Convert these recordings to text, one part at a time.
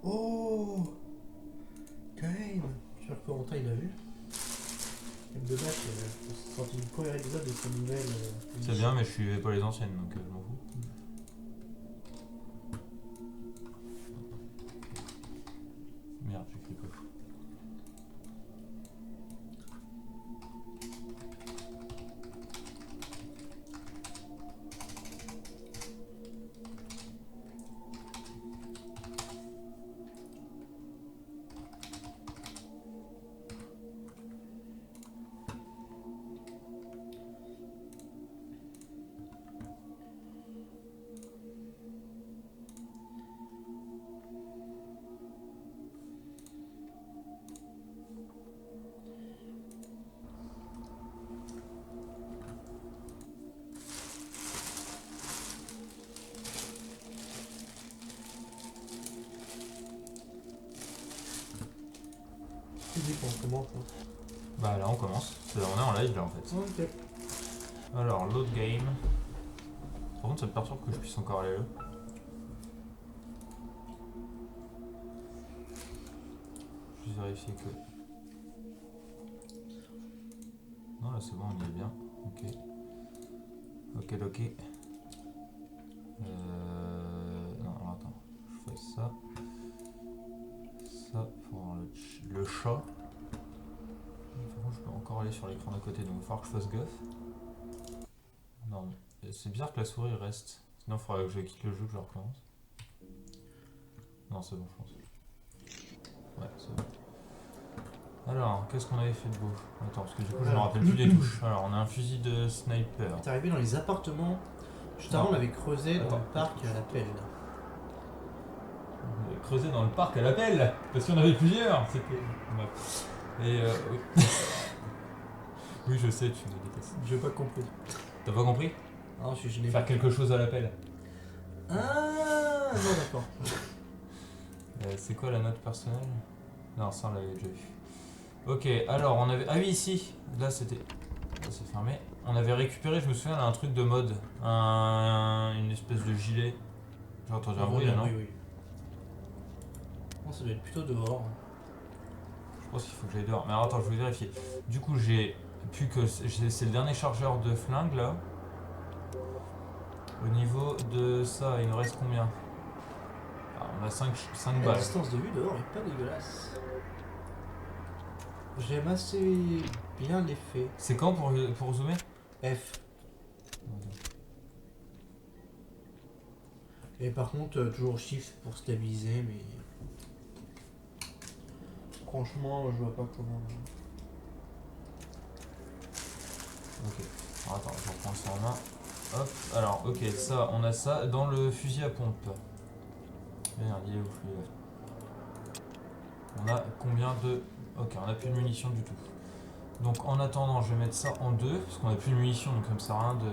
Oh Kain. J'espère que Corentin il a vu. Même de match, c'est sorti une première épisode de sa nouvelle. C'est bien, mais je suivais pas les anciennes, donc je m'en fous. Merde, j'ai cliqué. Tu dis qu'on commence. Bah là on commence, on est en live là en fait. Ok. Alors, load game. Par contre ça me perturbe que je puisse encore aller là. Je vais vérifier que... Non là c'est bon, on y est bien. Ok. Ok. Non, alors attends. Je fais ça. Ça pour avoir le chat. Par contre je peux encore aller sur l'écran d'à côté, donc il va falloir que je fasse gaffe. Non, c'est bizarre que la souris reste. Sinon il faudrait que je quitte le jeu, que je recommence. Non c'est bon je pense. Ouais c'est bon. Alors, qu'est-ce qu'on avait fait de beau? Attends, parce que du coup je me rappelle plus des touches. Alors, on a un fusil de sniper. T'es arrivé dans les appartements. Juste avant, on avait creusé dans Attends. le parc à la pelle. On avait creusé dans le parc à la pelle, parce qu'il y en avait plusieurs. C'était... Bref. Et oui. Oui, je sais, tu me détestes. J'ai pas compris. T'as pas compris? Non, je n'ai Faire pas. quelque chose à la pelle. Ah non, d'accord. C'est quoi la note personnelle? Non, ça on l'avait déjà vu. Ok, alors on avait... Ah oui, ici. Là c'était... Là c'est fermé. On avait récupéré, je me souviens, là, un truc de mode. Une espèce de gilet. J'ai entendu un bruit là, non? Oui. Non, ça doit être plutôt dehors. Je pense qu'il faut que j'aille dehors. Mais alors, attends, je vais vérifier. Du coup, j'ai pu que... C'est le dernier chargeur de flingue là. Au niveau de ça, il nous reste combien? Alors, on a 5 La balles. distance de vue dehors est pas dégueulasse. J'aime assez bien l'effet. C'est quand pour zoomer? F. Et par contre, toujours shift pour stabiliser, mais... Franchement, je vois pas comment... Ok. Alors, attends, je reprends ça en main. Hop. Alors, ok, ça, on a ça dans le fusil à pompe. Merde, il est où celui-là? On a combien de... Ok, on a plus de munitions du tout. Donc en attendant, je vais mettre ça en 2, parce qu'on a plus de munitions, donc ça me sert à rien de...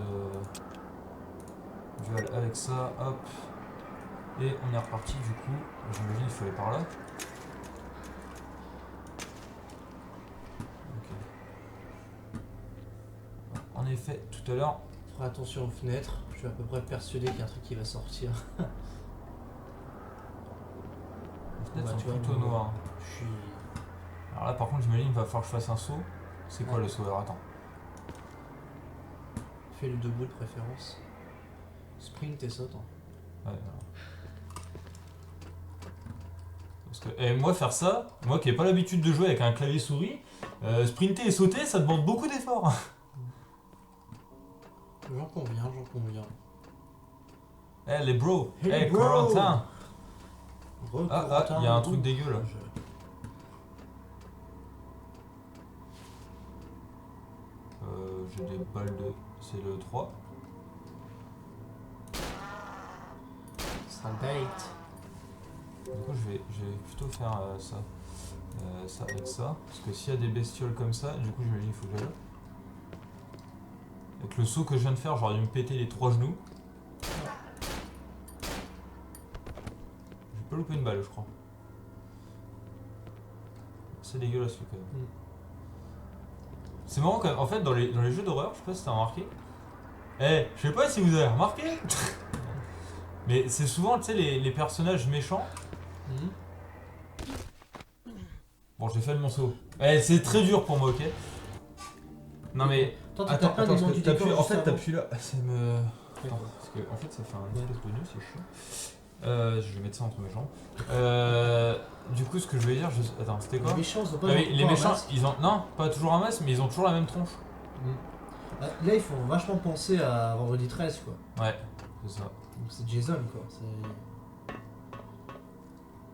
Duel avec ça, hop. Et on est reparti du coup. J'imagine qu'il faut aller par là. Ok. En effet, tout à l'heure... Fera attention aux fenêtres. Je suis à peu près persuadé qu'il y a un truc qui va sortir. Les fenêtres Bah, sont tu vois, plutôt moi, noires. Je suis... Alors là par contre j'imagine qu'il va falloir que je fasse un saut. C'est quoi Ouais. le saut? Alors attends. Fais le debout de préférence. Sprint et saute. Hein. Ouais, alors. Parce que moi faire ça, moi qui n'ai pas l'habitude de jouer avec un clavier souris, sprinter et sauter ça demande beaucoup d'efforts. J'en conviens. Eh les bros, Hey, eh bro. Corentin. Ah, il y a un truc dégueu là. J'ai des balles de... C'est le 3. Ça date. Du coup je vais plutôt faire ça. Ça avec ça. Parce que s'il y a des bestioles comme ça, du coup j'imagine qu'il faut que j'aille là. Avec le saut que je viens de faire, j'aurais dû me péter les 3 genoux. J'ai pas loupé une balle je crois. C'est dégueulasse lui quand même. C'est marrant qu'en fait dans les jeux d'horreur, je sais pas si t'as remarqué. Je sais pas si vous avez remarqué. Mais c'est souvent tu sais les personnages méchants. Bon, j'ai fait le monceau. Eh, c'est très dur pour moi, ok. Non mais... Attends, Attends, pas attends, des noms parce du que décor en juste fait avant. t'appuies là. Ça me... Attends, D'accord. parce que en fait ça fait un Ouais. espèce de nœud, c'est chiant. Je vais mettre ça entre mes jambes. Du coup, ce que je vais dire, attends, c'était Les quoi? méchants, ils ont pas Ah oui, genre tout les le temps un méchants, masque. ils ont... Non, pas toujours un masque, mais ils ont toujours la même tronche. Mm. Là, ils font vachement penser à Vendredi 13, quoi. Ouais, c'est ça. Donc c'est Jason, quoi. C'est...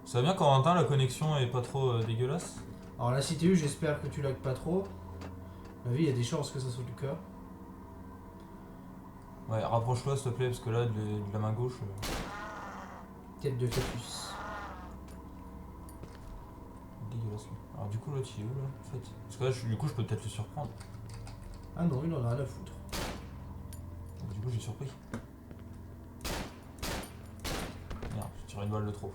Ça va bien Corentin, la connexion est pas trop dégueulasse? Alors la CTU, j'espère que tu lags pas trop. Ma vie, il y a des chances que ça soit le cas. Ouais, rapproche-toi s'il te plaît, parce que là, de la main gauche... Tête de cactus. Dégueulasse lui. Alors du coup, l'autre il est où là, en fait? Parce que là, du coup, je peux peut-être le surprendre. Ah non, il en a rien à foutre. Donc, du coup, j'ai surpris. Merde, j'ai tiré une balle de trop.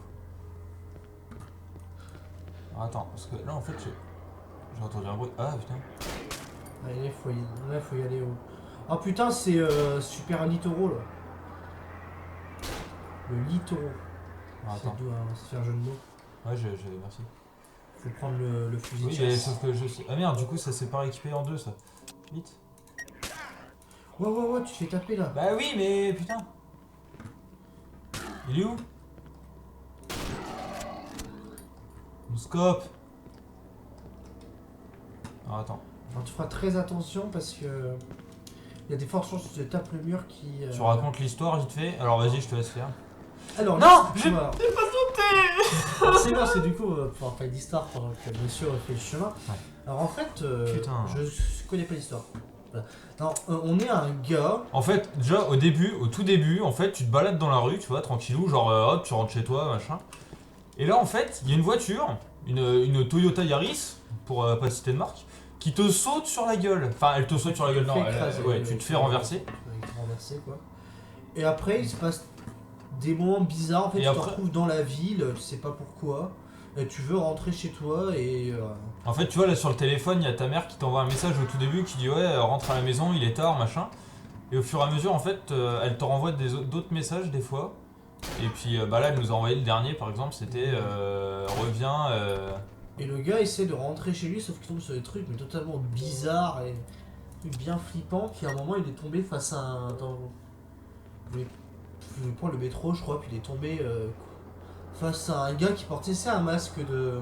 Alors, attends, parce que là, en fait, j'ai entendu un bruit. Ah putain. Allez, faut y aller. Oh putain, c'est Super Litoro, là. Le Litoro. Alors, Ça attends. doit se faire un jeu de mots. Ouais, merci. Faut prendre le fusil Oui, de mais chasse. sauf que je sais. Ah merde, du coup, ça s'est pas équipé en deux, ça. Vite. Ouais, tu te fais taper, là. Bah oui, mais putain. Il est où? Mon scope. Alors, attends. Alors tu feras très attention parce que... Il y a des fortes chances que tu te tapes le mur qui... Tu racontes l'histoire vite fait. Alors vas-y, je te laisse faire. Alors, Non, l'histoire- j'ai pas sauté. Alors, c'est bien, c'est du coup, on va pouvoir faire l'histoire pendant que monsieur fait le chemin. Ouais. Alors en fait, Putain. je connais pas l'histoire. Voilà. Alors, on est un gars... En fait, déjà au tout début, en fait, tu te balades dans la rue, tu vois, tranquillou, genre hop, tu rentres chez toi, machin. Et là, en fait, il y a une voiture, une Toyota Yaris, pour pas citer de marque, qui te saute sur la gueule. Enfin, elle te saute sur la gueule, non, ouais, tu te fais renverser. Renverser, quoi. Et après, il se passe des moments bizarres. En fait, Et tu te après- retrouves dans la ville, tu sais pas pourquoi. Et tu veux rentrer chez toi et... En fait, tu vois, là sur le téléphone, il y a ta mère qui t'envoie un message au tout début qui dit ouais, rentre à la maison, il est tard, machin. Et au fur et à mesure, en fait, elle te renvoie d'autres messages des fois. Et puis bah là, elle nous a envoyé le dernier, par exemple, c'était reviens. Et le gars essaie de rentrer chez lui, sauf qu'il tombe sur des trucs mais totalement bizarres et des trucs bien flippants. Puis à un moment, il est tombé face à un... Je vais prendre le métro, je crois, puis il est tombé face à un gars qui portait ça, un masque de...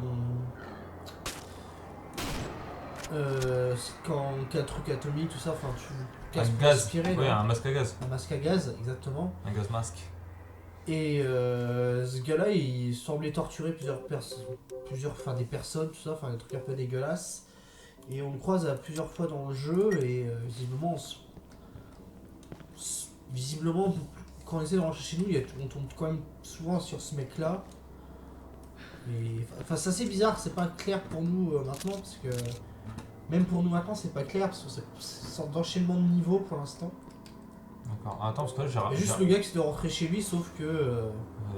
quand un truc atomique, tout ça, enfin tu Un casses pour gaz. respirer, Ouais, là. un masque à gaz. Un masque à gaz, exactement. Un gaz masque. Et ce gars-là, il semblait torturer enfin des personnes, tout ça, enfin des trucs un peu dégueulasses. Et on le croise à plusieurs fois dans le jeu et visiblement, quand on essaie de rentrer chez nous, on tombe quand même souvent sur ce mec-là. Et enfin, c'est assez bizarre, c'est pas clair pour nous maintenant parce que même pour nous maintenant, c'est pas clair parce que c'est une sorte d'enchaînement de niveau pour l'instant. D'accord. Ah, attends, parce que là, Il y a juste le gars qui essaie de rentrer chez lui, sauf que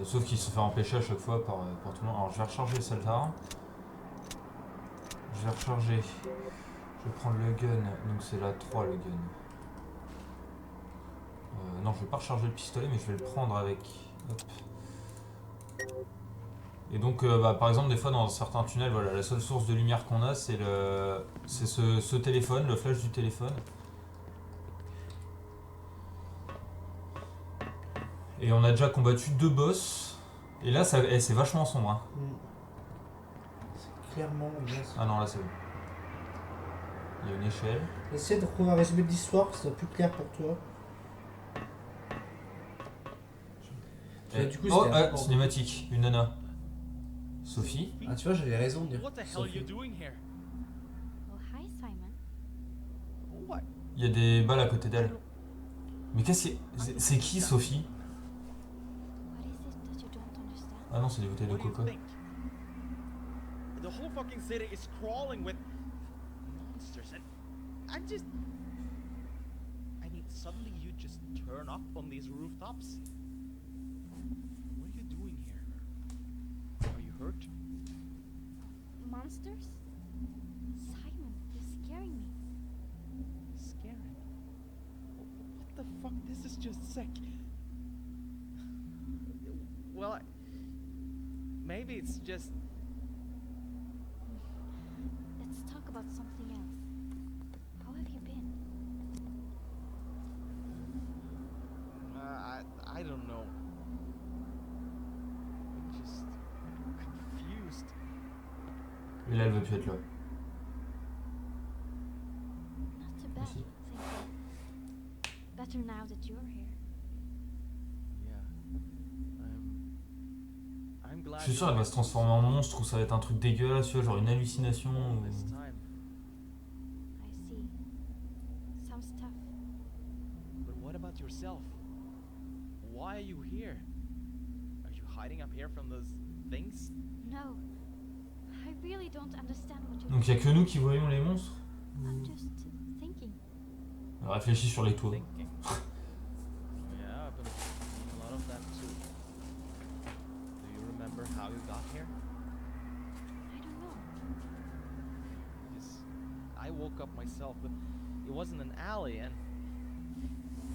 sauf qu'il se fait empêcher à chaque fois par tout le monde. Alors je vais recharger le Saltar. Je vais recharger. Je vais prendre le gun. Donc c'est la 3 le gun. Non, je vais pas recharger le pistolet, mais je vais le prendre avec. Hop. Et donc, bah, par exemple, des fois dans certains tunnels, voilà, la seule source de lumière qu'on a, c'est ce téléphone, le flash du téléphone. Et on a déjà combattu 2 boss. Et là, c'est vachement sombre. Hein. c'est clairement... Ah non, là c'est bon. Il y a une échelle. Essaye de trouver un résumé de l'histoire, que ce soit plus clair pour toi. Et, Du coup, oh, c'était important. cinématique, une nana. Sophie. Ah, tu vois, j'avais raison de dire. What the hell are you doing here? Oh, hi, Simon. What? Il y a des balles à côté d'elle. Mais qu'est-ce que c'est qui Sophie? What is it that you don't understand? Ah non, c'est des bouteilles de What do you coca. think? The whole fucking city is crawling with monsters, and I'm just. I mean, suddenly you just turn up on these rooftops. What are you doing here? Are you hurt? Monsters? Simon, you're scaring me. Scaring? What the fuck? This is just sick. Well, maybe it's just. about something else. How have you been? I don't know. I'm just confused. Et là, elle veut plus être là. Not too bad, Ici. thank you. Better now that you're here. Yeah. I'm glad. Je suis sûr, elle va se transformer en monstre ou ça va être un truc dégueulasse, tu vois, genre une hallucination. all this Ou... time. I see. Sounds tough. But what about yourself? Why are you here? Are you hiding up here from those things? No. I really don't understand what you're Donc il y a que nous qui voyons les monstres. I'm just thinking. Elle réfléchit sur les toits. Thinking. Yeah, I've been thinking a lot of that too. Do you remember how you got here? I don't know. Because I woke up myself, but it wasn't an alley and...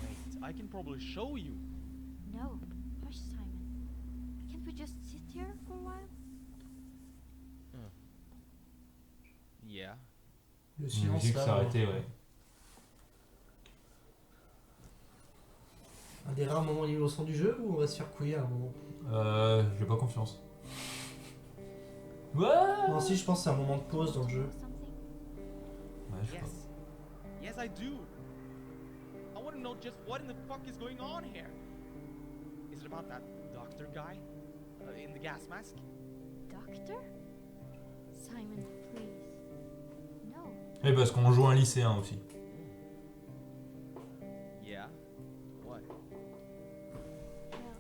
Wait, I can probably show you. No. Hush, Simon. Can't we just sit here for a while? Yeah. Le La silence musique là. s'est arrêtée, ouais. Un des rares moments innocents du jeu ou on va se faire couiller à un moment? J'ai pas confiance. Ouais. Non, si, je pense que c'est un moment de pause dans le jeu. Or something? Ouais, je sais pas. Yes. Yes, I do. I want to know just what in the fuck is going on here. Is it about that doctor guy in the gas mask? Doctor? Simon, please. No. Et parce qu'on joue un lycéen aussi. Yeah. What? Well,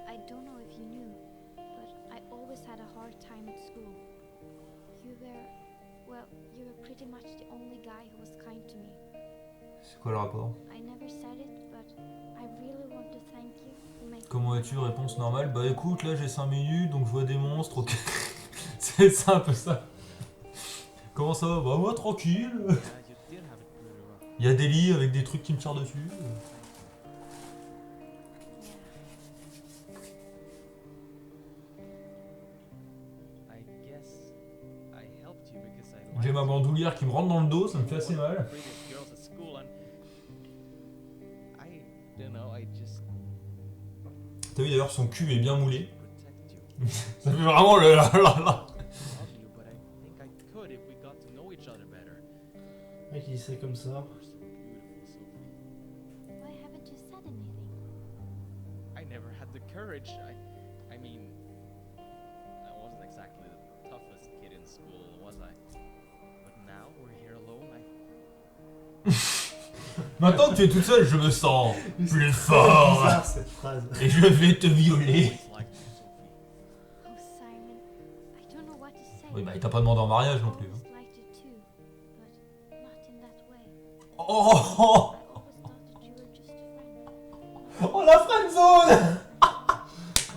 I don't know if you knew, but I always had a hard time at school. You were pretty much the only guy who was kind to me. C'est quoi le rapport? I never said it, but I really want to thank you for making Comment me vas-tu? laugh. Réponse normale. Bah écoute, là j'ai 5 minutes, donc je vois des monstres, ok. C'est un peu ça. Comment ça va? Bah moi tranquille. Yeah, you did have it pretty rough. Il y a des lits avec des trucs qui me tirent dessus. I guess I helped you because I J'ai ma liked you. bandoulière qui me rentre dans le dos, ça me fait assez One of the mal. prettiest girls at school, and I don't know. I just T'as vu d'ailleurs son cul est bien moulé. protect you. Ça fait vraiment le là. I love you, but I think I could if we got to know each other better. Le mec il dit ça comme ça. You're so beautiful, Sophie. Why haven't you said anything? I never had the courage. I mean, I wasn't exactly the toughest kid in school, was I? But now we're here alone. Maintenant que tu es toute seule, je me sens plus C'est fort. bizarre cette phrase. Et je vais te violer. Always liked you, Sophie. Oh, Simon, I don't know what to say. Oui, bah il t'a pas demandé en mariage non I plus. hein. always liked you too, but not in that way. Oh, oh, I always thought that you were just a friend. oh la friendzone.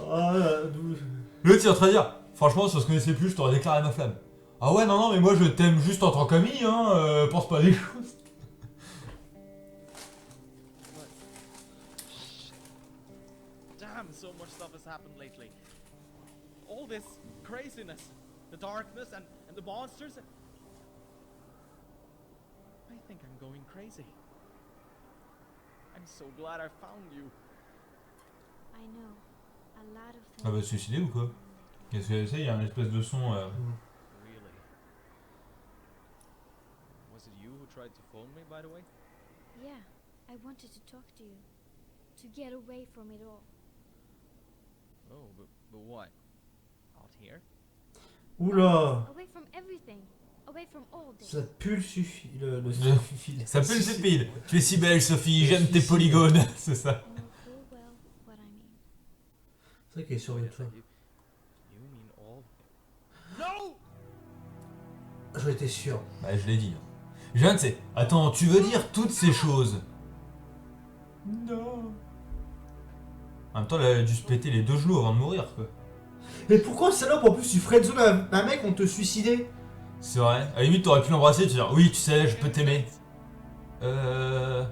Oh là, d'où- Le tu es en train de dire, franchement, si on se connaissait plus, je t'aurais déclaré ma flamme. Ah ouais, non, non, mais moi je t'aime juste en tant qu'ami, hein, pense pas à des choses. Damn, so much stuff has happened lately. All this craziness, the darkness, and the monsters. I think I'm going crazy. I'm so glad I found you. I know. A lot of things. Ah bah se suicider ou quoi? Qu'est-ce que c'est? Il y a un espèce de son. Really? Was it you who tried to phone me, by the way? Yeah, I wanted to talk to you. To get away from it all. Oh, but what? Out here? Oula. Away from everything. Away from all this. Ça pue le suffit. Le Je- suffit. Ça peut le stupide. Tu es si belle, Sophie, j'aime tes polygones. C'est ça. You know full well what I mean. C'est vrai qu'elle est sur Yes, toi. you mean all? No! J'en étais sûr. Bah, je l'ai dit. Je ne sais. Attends, tu veux dire toutes ces choses? Non. En même temps, elle a dû se péter les 2 genoux avant de mourir, quoi. Mais pourquoi salope en plus tu friendzone un mec on te suicidait? C'est vrai. À la limite, t'aurais pu l'embrasser et te dire oui, tu sais, je peux t'aimer. Ah.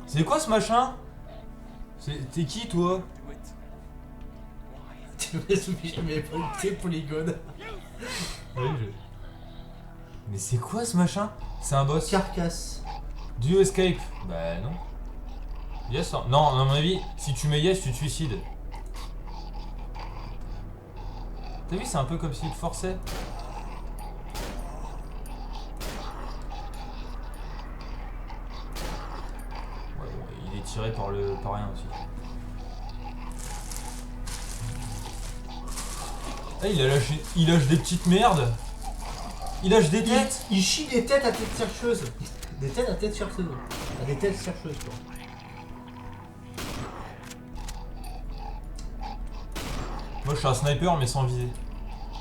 C'est quoi ce machin? T'es qui, toi? Do it. Tu me souviens, j'avais pas une tête polygone. Oui, Mais c'est quoi ce machin? C'est un boss. Carcasse. Do you escape? Bah non. Yes, hein. Non, à mon avis, si tu mets yes, tu te suicides. T'as vu, c'est un peu comme s'il te forçait. Ouais, bon, il est tiré par rien aussi. Ah, il lâche des petites merdes. Il lâche des têtes. Il chie des têtes à tête chercheuse. Des têtes à tête chercheuse. À des têtes chercheuses, quoi. Moi, je suis un sniper, mais sans viser.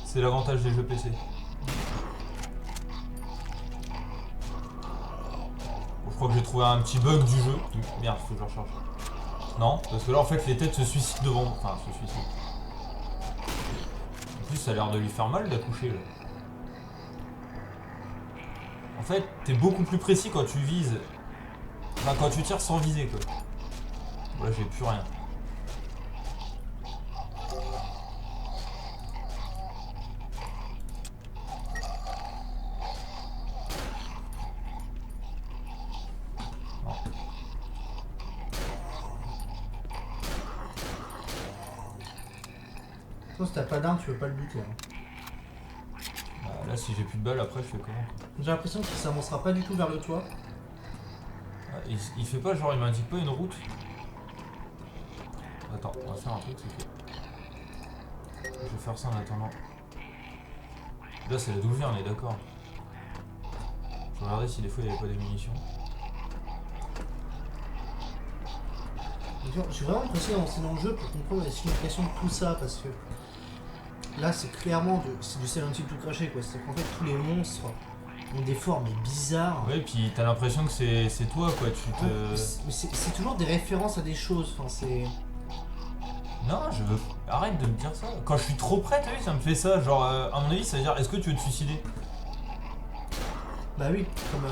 C'est l'avantage des jeux PC. Bon, je crois que j'ai trouvé un petit bug du jeu. Merde, faut que je recharge. Non, parce que là, en fait, les têtes se suicident devant. Enfin, se suicident. En plus, ça a l'air de lui faire mal d'accoucher, là. En fait, t'es beaucoup plus précis quand tu vises. Enfin, quand tu tires sans viser, quoi. Bon, là, j'ai plus rien. Toi, si t'as pas d'arme, tu peux pas le buter. Là, si j'ai plus de balles, après, je fais comment, quoi? J'ai l'impression qu'il s'avancera pas du tout vers le toit. Il fait pas genre, il m'indique pas une route. Attends, on va faire un truc, c'est que... Je vais faire ça en attendant. Là, c'est la d'où vient, on est d'accord. Je vais regarder si des fois il y avait pas des munitions. Je suis vraiment pressé d'avancer dans le jeu pour comprendre la signification de tout ça parce que là c'est clairement c'est du Silent Hill tout craché quoi. C'est qu'en fait tous les monstres ont des formes bizarres. Ouais, puis t'as l'impression que c'est toi quoi, tu te... Mais c'est toujours des références à des choses, enfin c'est... Non, je veux... Arrête de me dire ça. Quand je suis trop près, t'as vu, ça me fait ça. Genre, à mon avis, ça veut dire, est-ce que tu veux te suicider? Bah oui, comme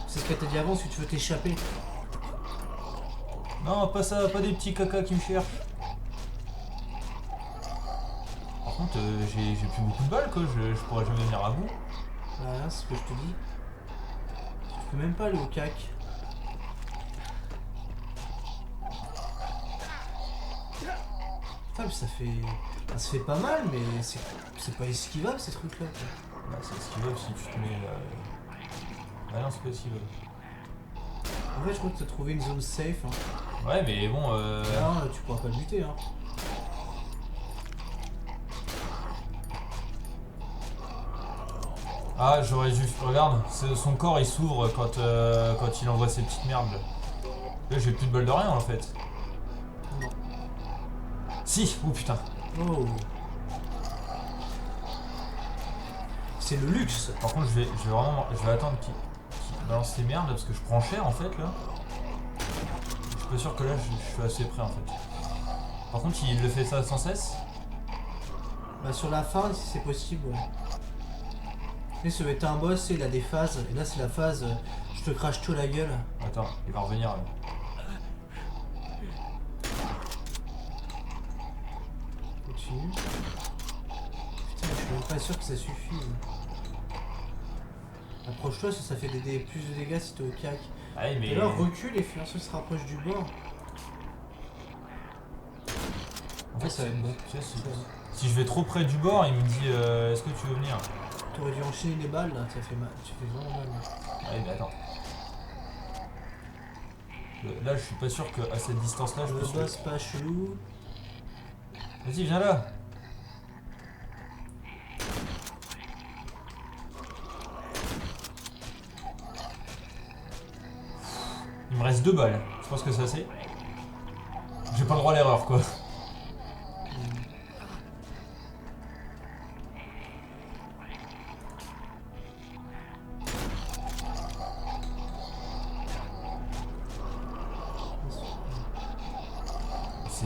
c'est ce que t'as dit avant, si tu veux t'échapper. Non, pas ça, pas des petits cacas qui me cherchent. Par contre, j'ai plus beaucoup de balles quoi, je pourrais jamais venir à bout. Voilà, c'est ce que je te dis. Tu peux même pas aller au cac. Putain, mais ça se fait pas mal, mais c'est pas esquivable ces trucs là. Bah, c'est esquivable si tu te mets... Ah non, c'est pas esquivable. En fait, je crois que t'as trouvé une zone safe. Hein. Ouais, mais bon... Non, tu pourras pas le buter. Hein. Ah, j'aurais dû... Regarde, son corps il s'ouvre quand il envoie ses petites merdes. Là, j'ai plus de balles de rien en fait. Non. Si, oh putain. Oh. C'est le luxe. Par contre, je vais attendre qu'il balance ses merdes parce que je prends cher en fait là. Je suis pas sûr que là je suis assez près en fait. Par contre, il le fait ça sans cesse. Bah sur la fin, si c'est possible, ouais. Et ça va être un boss, il a des phases. Et là, c'est la phase je te crache tout la gueule. Attends, il va revenir là. Continue. Putain, je suis même pas sûr que ça suffise. Approche-toi, ça fait plus de dégâts si t'es au cac. Allez, mais... Et alors recule et Fianso se rapproche du bord. En fait, ça va être bon. Tu sais, si je vais trop près du bord, il me dit est-ce que tu veux venir? T'aurais dû enchaîner les balles là, ça fait mal. Tu fais vraiment mal. Ouais, mais attends. Là, je suis pas sûr qu'à cette distance-là, je Le peux... boss pas chelou. Vas-y, viens là. Il me reste 2 balles. Je pense que c'est assez. J'ai pas le droit à l'erreur, quoi.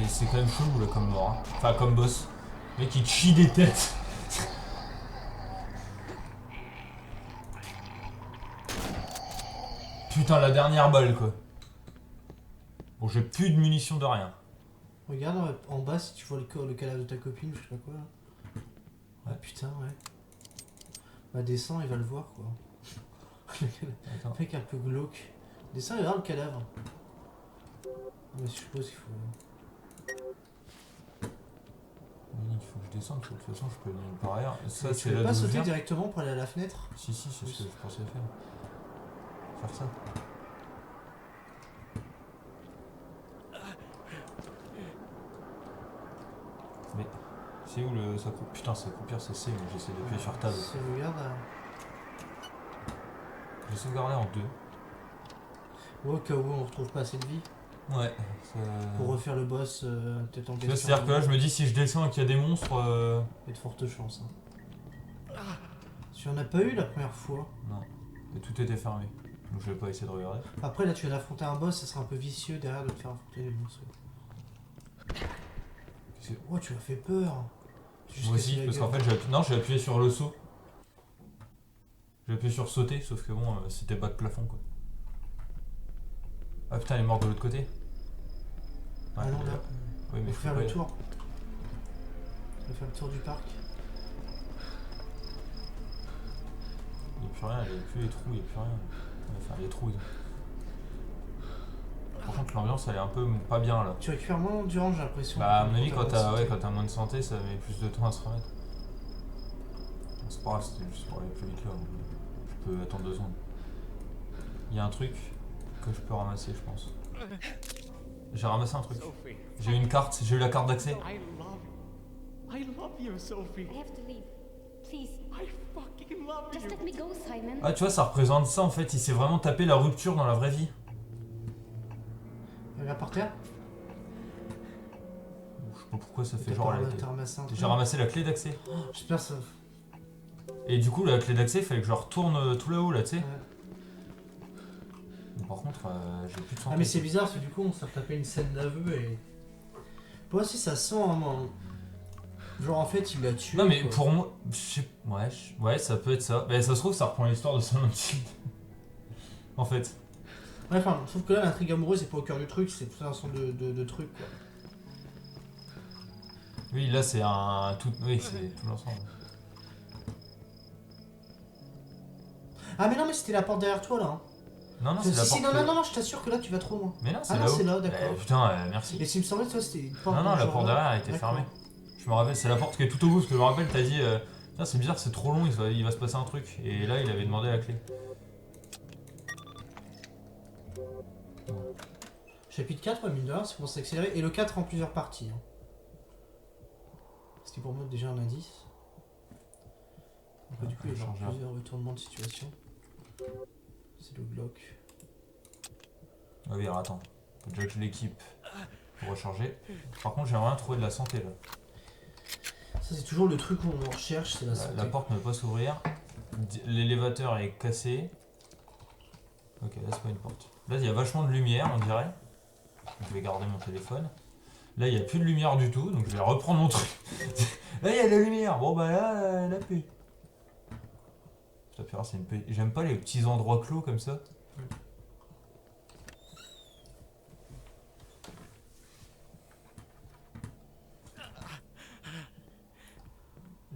C'est quand même chelou, là, comme mort. Hein. Enfin, comme boss. Le mec, il chie des têtes. Putain, la dernière balle, quoi. Bon, j'ai plus de munitions de rien. Regarde en bas si tu vois le cadavre de ta copine ou je sais pas quoi là. Ah putain, ouais. Bah descends, il va le voir quoi. Attends. Le mec un peu glauque. Descends et regarde le cadavre. Mais je suppose qu'il faut... Oui, il faut que je descende, parce que de toute façon je peux aller par ailleurs. Ça tu c'est peux là pas d'où je sauter viens. directement pour aller à la fenêtre? Si, c'est ce que je pensais faire. Faire ça. Mais c'est où le ça coupe? Putain, ça coupe c'est C, mais j'essaie d'appuyer sur table. Sauvegarde. J'ai sauvegardé en 2. Ouais, au cas où on retrouve pas assez de vie. Ouais, ça... Pour refaire le boss, peut-être en Tu vois, question. c'est-à-dire que là je me dis si je descends et qu'il y a des monstres. Il y a de fortes chances. Hein. Tu en as pas eu la première fois. Non. Et tout était fermé. Donc je vais pas essayer de regarder. Après là tu viens d'affronter un boss, ça sera un peu vicieux derrière de te faire affronter les monstres. Oh tu m'as fait peur. Moi aussi, parce qu'en fait j'ai appuyé sur le saut. J'ai appuyé sur sauter, sauf que bon, c'était bas de plafond quoi. Ah putain, elle est morte de l'autre côté. Ah non là. Oui, mais Faut faire le tour. On va faire le tour du parc. Il n'y a plus rien, il n'y a plus les trous, il n'y a plus rien. Enfin, les trous. Par contre, l'ambiance elle est un peu pas bien là. Tu récupères moins d'endurance, j'ai l'impression. Bah, à mon avis, quand t'as moins de santé, ça met plus de temps à se remettre. Bon, c'est pas grave, c'était juste pour aller plus vite là. Je peux attendre 2 secondes. Il y a un truc que je peux ramasser, je pense. J'ai ramassé un truc. Sophie. J'ai eu une carte, j'ai eu la carte d'accès. I love you, Sophie. I have to leave. Please, I fucking love just you. let me go, Simon. Ah, tu vois, ça représente ça en fait. Il s'est vraiment tapé la rupture dans la vraie vie. Regarde par terre. Je sais pas pourquoi ça fait T'as genre pas- elle était. t'as ramassé un truc. J'ai ramassé la clé d'accès. J'espère ça. Et du coup, la clé d'accès, il fallait que je retourne tout là-haut là, tu sais. Ouais. Bon, par contre, j'ai plus de santé. Ah mais c'est bizarre parce que du coup on s'est tapé une scène d'aveu et... Moi aussi ça sent genre en fait il l'a tué. Non mais quoi. pour moi, je sais... ouais, ça peut être ça. Mais ça se trouve, ça reprend l'histoire de Silent Hill. En fait. Ouais, enfin, sauf que là l'intrigue amoureuse c'est pas au cœur du truc, c'est tout un ensemble de trucs quoi. Oui, là c'est un tout... Oui, c'est tout l'ensemble. Ah mais non mais c'était la porte derrière toi là. Hein. Non, non, Si, c'est la si, porte... non, je t'assure que là tu vas trop loin. Mais non, c'est Ah non là-haut. c'est là, d'accord. Putain, merci. Et s'il me semblait que toi c'était une porte. Non, non, la genre porte là. derrière elle était D'accord. fermée. Je me rappelle, c'est la porte qui est tout au bout, parce que je me rappelle, t'as dit... Putain, c'est bizarre, c'est trop long, il va se passer un truc. Et là, il avait demandé la clé. Chapitre 4, ouais, mine de rien, c'est pour s'accélérer. Et le 4 en plusieurs parties. Hein. C'était pour moi déjà un indice. Donc, du coup, il y a genre plusieurs retournements de situation. C'est le bloc. Ah oui, alors attends. Faut déjà que je l'équipe pour recharger. Par contre, j'aimerais bien trouver de la santé là. Ça, c'est toujours le truc où on recherche, c'est la santé. La porte ne peut pas s'ouvrir. L'élévateur est cassé. Ok, là c'est pas une porte. Là il y a vachement de lumière, on dirait. Je vais garder mon téléphone. Là il n'y a plus de lumière du tout, donc je vais reprendre mon truc. Là il y a de la lumière. Bon bah là, la paix. Ça fait rare, c'est une paix. J'aime pas les petits endroits clos comme ça.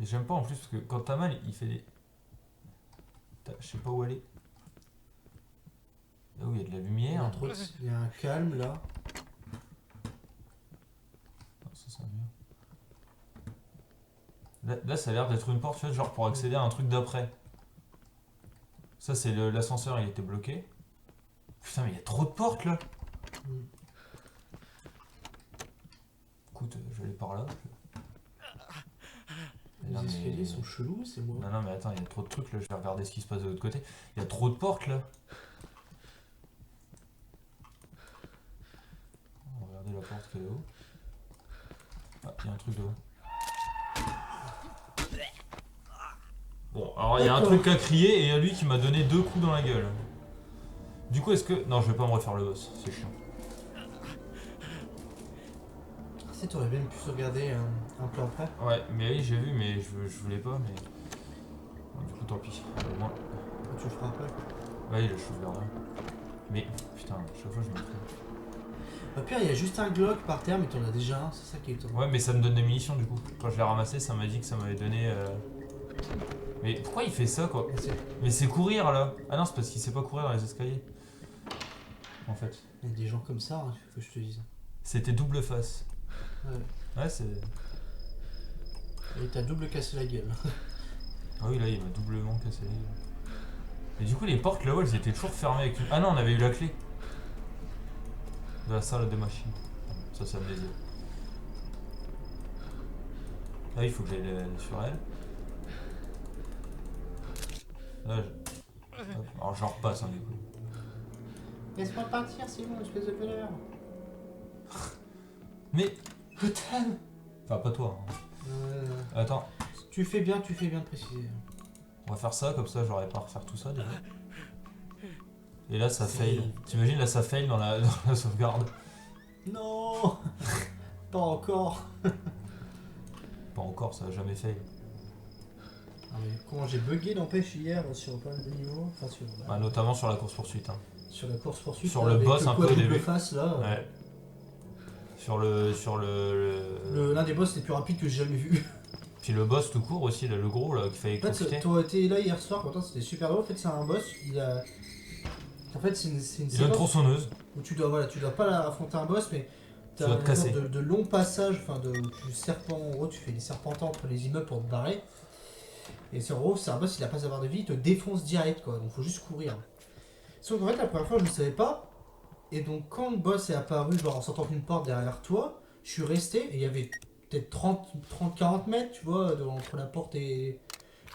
Et j'aime pas en plus parce que quand t'as mal, il fait des... Je sais pas où aller. Là où il y a de la Il y a, lumière. il y a un calme là. Ah, ça sent bien. Là ça a l'air d'être une porte, tu vois, genre pour accéder à un truc d'après. Ça c'est l'ascenseur, il était bloqué. Putain mais il y a trop de portes là. Écoute, je vais aller par là. Les escaliers sont chelous, c'est moi. Non mais attends, il y a trop de trucs là, je vais regarder ce qui se passe de l'autre côté. Il y a trop de portes là. On va regarder la porte qui est là-haut. Ah, il y a un truc là-haut. Bon, alors il y a un truc à crier et il y a lui qui m'a donné 2 coups dans la gueule. Du coup, est-ce que... Non, je vais pas me refaire le boss, c'est chiant. Si t'aurais bien pu sauvegarder un peu après. Ouais, mais oui, j'ai vu, mais je voulais pas, mais... Bon, du coup, tant pis. Au moins... Tu le feras après. Ouais, je sauvegarde. Mais, putain, à chaque fois, je me trompe. Au pire, il y a juste un Glock par terre, mais t'en as déjà un, c'est ça qui est étonnant. Ouais, mais ça me donne des munitions du coup. Quand je l'ai ramassé, ça m'a dit que ça m'avait donné. Mais pourquoi il fait ça quoi? Mais c'est courir là. Ah non, c'est parce qu'il sait pas courir dans les escaliers. En fait. Il y a des gens comme ça, hein, faut que je te dise. C'était double face. Ouais. Ouais, c'est. Et t'as double cassé la gueule. Ah oui, là, il m'a doublement cassé les yeux. Et du coup, les portes là-haut, elles étaient toujours fermées avec une. Ah non, on avait eu la clé. De la salle des machines. Ça me les a. Là, il faut que j'aille sur elle. Là, hop. Alors, j'en repasse, hein, du coup. Laisse-moi partir, c'est bon, espèce de voleur. Mais, je t'aime. Enfin, pas toi. Hein. Attends, Tu fais bien de préciser. on va faire ça, comme ça, j'aurais pas à refaire tout ça déjà. Et là, ça C'est- fail. T'imagines, là, ça fail dans la sauvegarde. Non. Pas encore. Pas encore, ça a jamais fail. Ah mais comment j'ai bugué n'empêche hier sur plein de niveaux, enfin sur, Bah, notamment sur la course-poursuite. Hein. sur la course poursuite. Sur le boss un peu au début. Face là. Ouais. Sur le. L'un des boss les plus rapides que j'ai jamais vu. Puis le boss tout court aussi, là, le gros là, qu'il fallait En fait, électrocuter. t'aurais été là hier soir, pourtant c'était super drôle. En fait, c'est un boss, il a. En fait, c'est une Il a une séquence tronçonneuse. où tu dois pas affronter un boss, mais Tu t'as dois te un casser. genre de long passage, enfin du serpent. En gros, tu fais des serpentins entre les immeubles pour te barrer. Et c'est en gros, c'est un boss, il a pas savoir de vie, il te défonce direct quoi, donc faut juste courir. Sauf qu'en fait, la première fois, je ne savais pas. Et donc, quand le boss est apparu, genre en sortant d'une porte derrière toi, je suis resté et il y avait peut-être 30-40 mètres, tu vois, entre la porte et.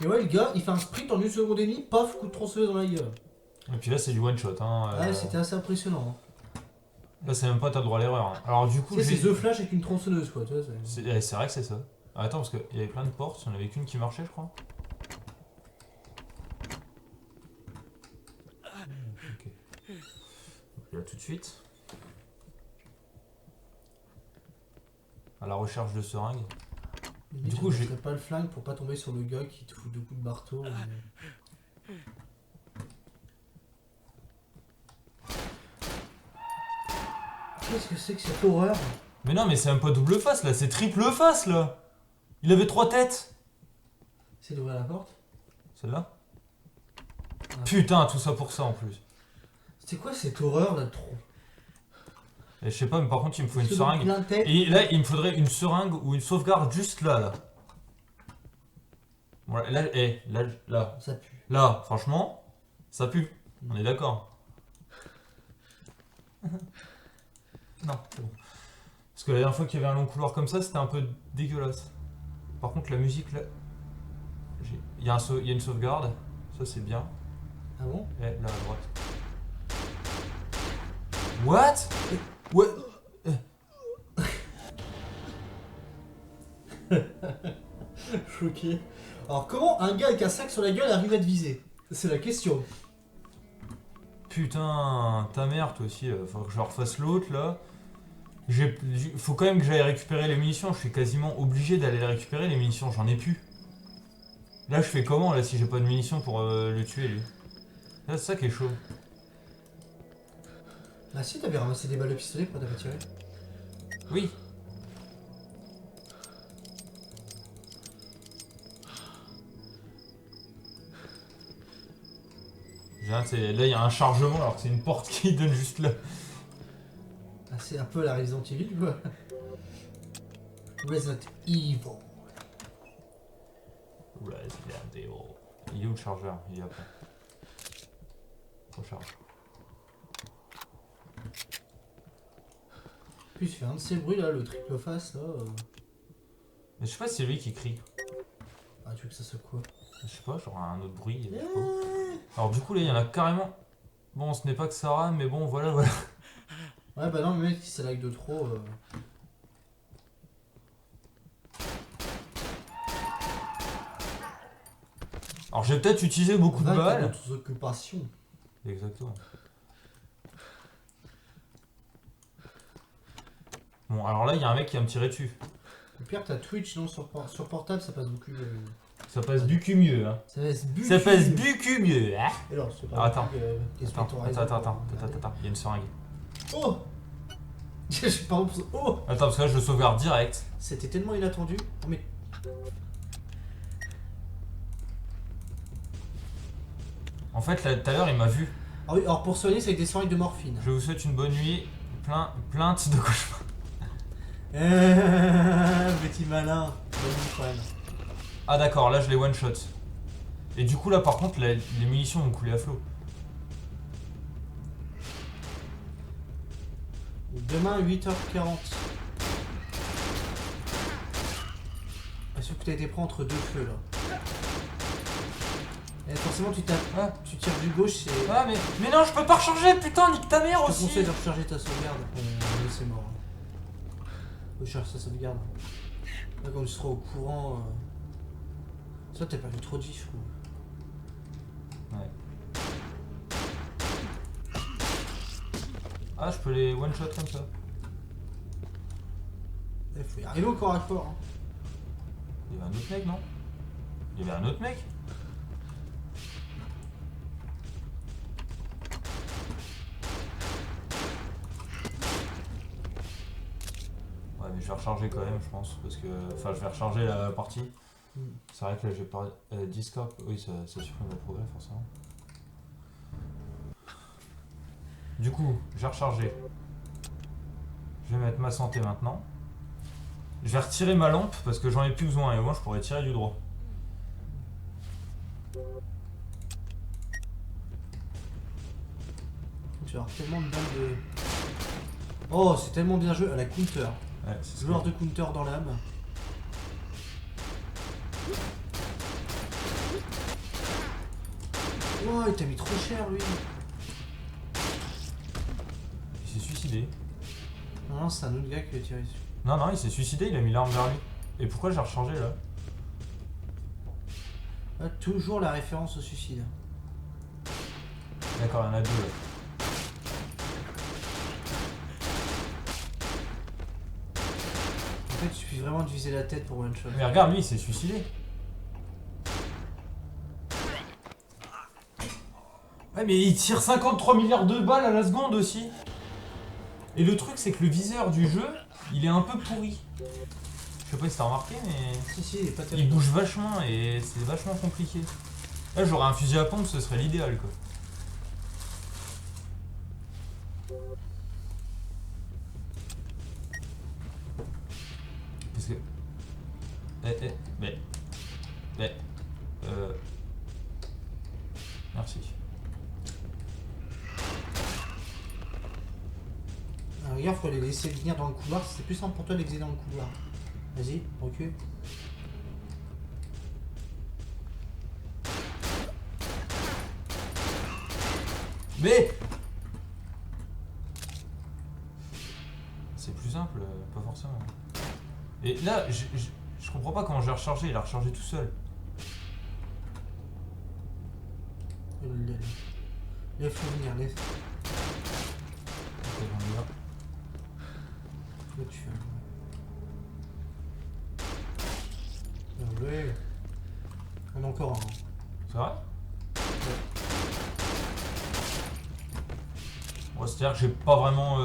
Et ouais, le gars, il fait un sprint en une seconde et demie, paf, coup de tronçonneuse dans la gueule. Et puis là, c'est du one shot. Hein. Ouais, c'était assez impressionnant. Hein. Là, c'est même pas t'as le droit à l'erreur. Hein. Alors, du coup, Tu sais, c'est The Flash avec une tronçonneuse, quoi, tu vois. C'est vrai que c'est ça. Ah, attends, parce qu'il y avait plein de portes, il n'y en avait qu'une qui marchait, je crois. Ok. Donc, là, tout de suite. À la recherche de seringues. Du coup, je j'ai- mettrais pas le flingue pour pas tomber sur le gars qui te fout deux coups de marteau. mais- Qu'est-ce que c'est que cette horreur? Mais non, mais c'est même pas double face là, c'est triple face là. Il avait 3 têtes. C'est d'ouvrir la porte? Celle-là. Ah. Putain, tout ça pour ça en plus. C'est quoi cette horreur là trop? Et je sais pas, mais par contre, il me faut une Parce que seringue. plein de têtes. Et là, il me faudrait une seringue ou une sauvegarde juste là, là. Voilà, là, là, Ça pue. là, franchement, ça pue. On est d'accord. Non, c'est bon. Parce que la dernière fois qu'il y avait un long couloir comme ça, c'était un peu dégueulasse. Par contre, la musique, là... Il y a une sauvegarde, ça c'est bien. Ah bon? Et là, à droite. What? What? Choqué. Alors comment un gars avec un sac sur la gueule arrive à te viser? C'est la question. Putain, ta mère, toi aussi, faut que je refasse l'autre là. Faut quand même que j'aille récupérer les munitions, je suis quasiment obligé d'aller les récupérer les munitions, j'en ai plus. Là, je fais comment là si j'ai pas de munitions pour le tuer lui? Là, c'est ça qui est chaud. Ah si, t'avais ramassé des balles de pistolet, pourquoi t'as pas tiré? Oui. Là, il y a un chargement alors que c'est une porte qui donne juste là. Ah, c'est un peu la Resident Evil, quoi. Resident Evil. Resident Evil. Il est où le chargeur? Il est après. Recharge. Puis il fait un de ces bruits là, le triple face là. Mais je sais pas si c'est lui qui crie. Ah, tu veux que ça soit quoi? Je sais pas, genre un autre bruit. Je sais pas. Alors du coup là il y en a carrément. Bon ce n'est pas que Sarah mais bon voilà. Ouais bah non mais mec, si c'est lag de trop. Alors j'ai peut-être utilisé beaucoup de Va, t'as balles. d'autres occupations. Exactement. Bon alors là il y a un mec qui va me tirer dessus. Le pire t'as Twitch non sur portable ça passe beaucoup. Ça passe beaucoup mieux hein. Ça passe beaucoup. Ça passe beaucoup mieux hein. Et alors c'est Ah, attends. qu'est-ce que t'aurais Attends, il y a une seringue. Oh. J'ai pas oh, Attends, parce que là je le sauvegarde direct. c'était tellement inattendu. Oh, mais En fait, là, tout à l'heure il m'a vu. ah oui, alors pour soigner, c'est avec des seringues de morphine. Je vous souhaite une bonne nuit. Plainte de cauchemar. Petit malin. Bonne nuit, quand même. Ah d'accord, là je les one shot. Et du coup là par contre les munitions vont couler à flot. Demain 8h40. Sauf que t'as été pris entre deux feux là. Et forcément tu tapes. Ah, Tu tires du gauche, c'est. ah mais non, je peux pas recharger, putain, nique ta mère Je te aussi. conseille de recharger ta sauvegarde. C'est mort. Recharge ta sauvegarde. Là quand tu seras au courant. Ça t'as pas vu trop de vie je trouve. Ouais. Ah, je peux les one shot comme ça. Il faut y arriver au corps à corps. Hein. Il y avait un autre mec, non? Il y avait un autre mec? Ouais, mais je vais recharger quand même, je pense, parce que... Enfin, je vais recharger la partie. C'est vrai que là, j'ai pas... Discord, oui, ça supprime le progrès, forcément. Du coup, j'ai rechargé. Je vais mettre ma santé maintenant. Je vais retirer ma lampe, parce que j'en ai plus besoin, et au moins, je pourrais tirer du droit. Tu vas avoir tellement de balles de. Oh, c'est tellement bien joué à la counter. Ouais, c'est ce Joueur que- de counter dans l'âme. Oh, il t'a mis trop cher lui. Il s'est suicidé. Non, non, c'est un autre gars qui a tiré dessus. Non, non, il s'est suicidé, il a mis l'arme vers lui. Et pourquoi j'ai rechargé là? Ah, toujours la référence au suicide. D'accord, il y en a deux là. En fait, il suffit vraiment de viser la tête pour one shot. Mais regarde, lui, il s'est suicidé. Ouais, mais il tire 53 milliards de balles à la seconde aussi. Et le truc, c'est que le viseur du jeu, il est un peu pourri. Je sais pas si t'as remarqué, mais Si, si, il est pas il terrible. bouge vachement et c'est vachement compliqué. Là, j'aurais un fusil à pompe, ce serait l'idéal, quoi. Parce que... mais... Merci. Alors, regarde, faut les laisser venir dans le couloir. C'est plus simple pour toi de les laisser dans le couloir. Vas-y, recule. Mais... C'est plus simple, pas forcément. Et là, je comprends pas comment je l'ai rechargé, il a rechargé tout seul. Laisse-le venir, laisse. Ok, on y va. Là, tu fais. Bien joué. On a encore un. C'est vrai? Ouais, c'est-à-dire que j'ai pas vraiment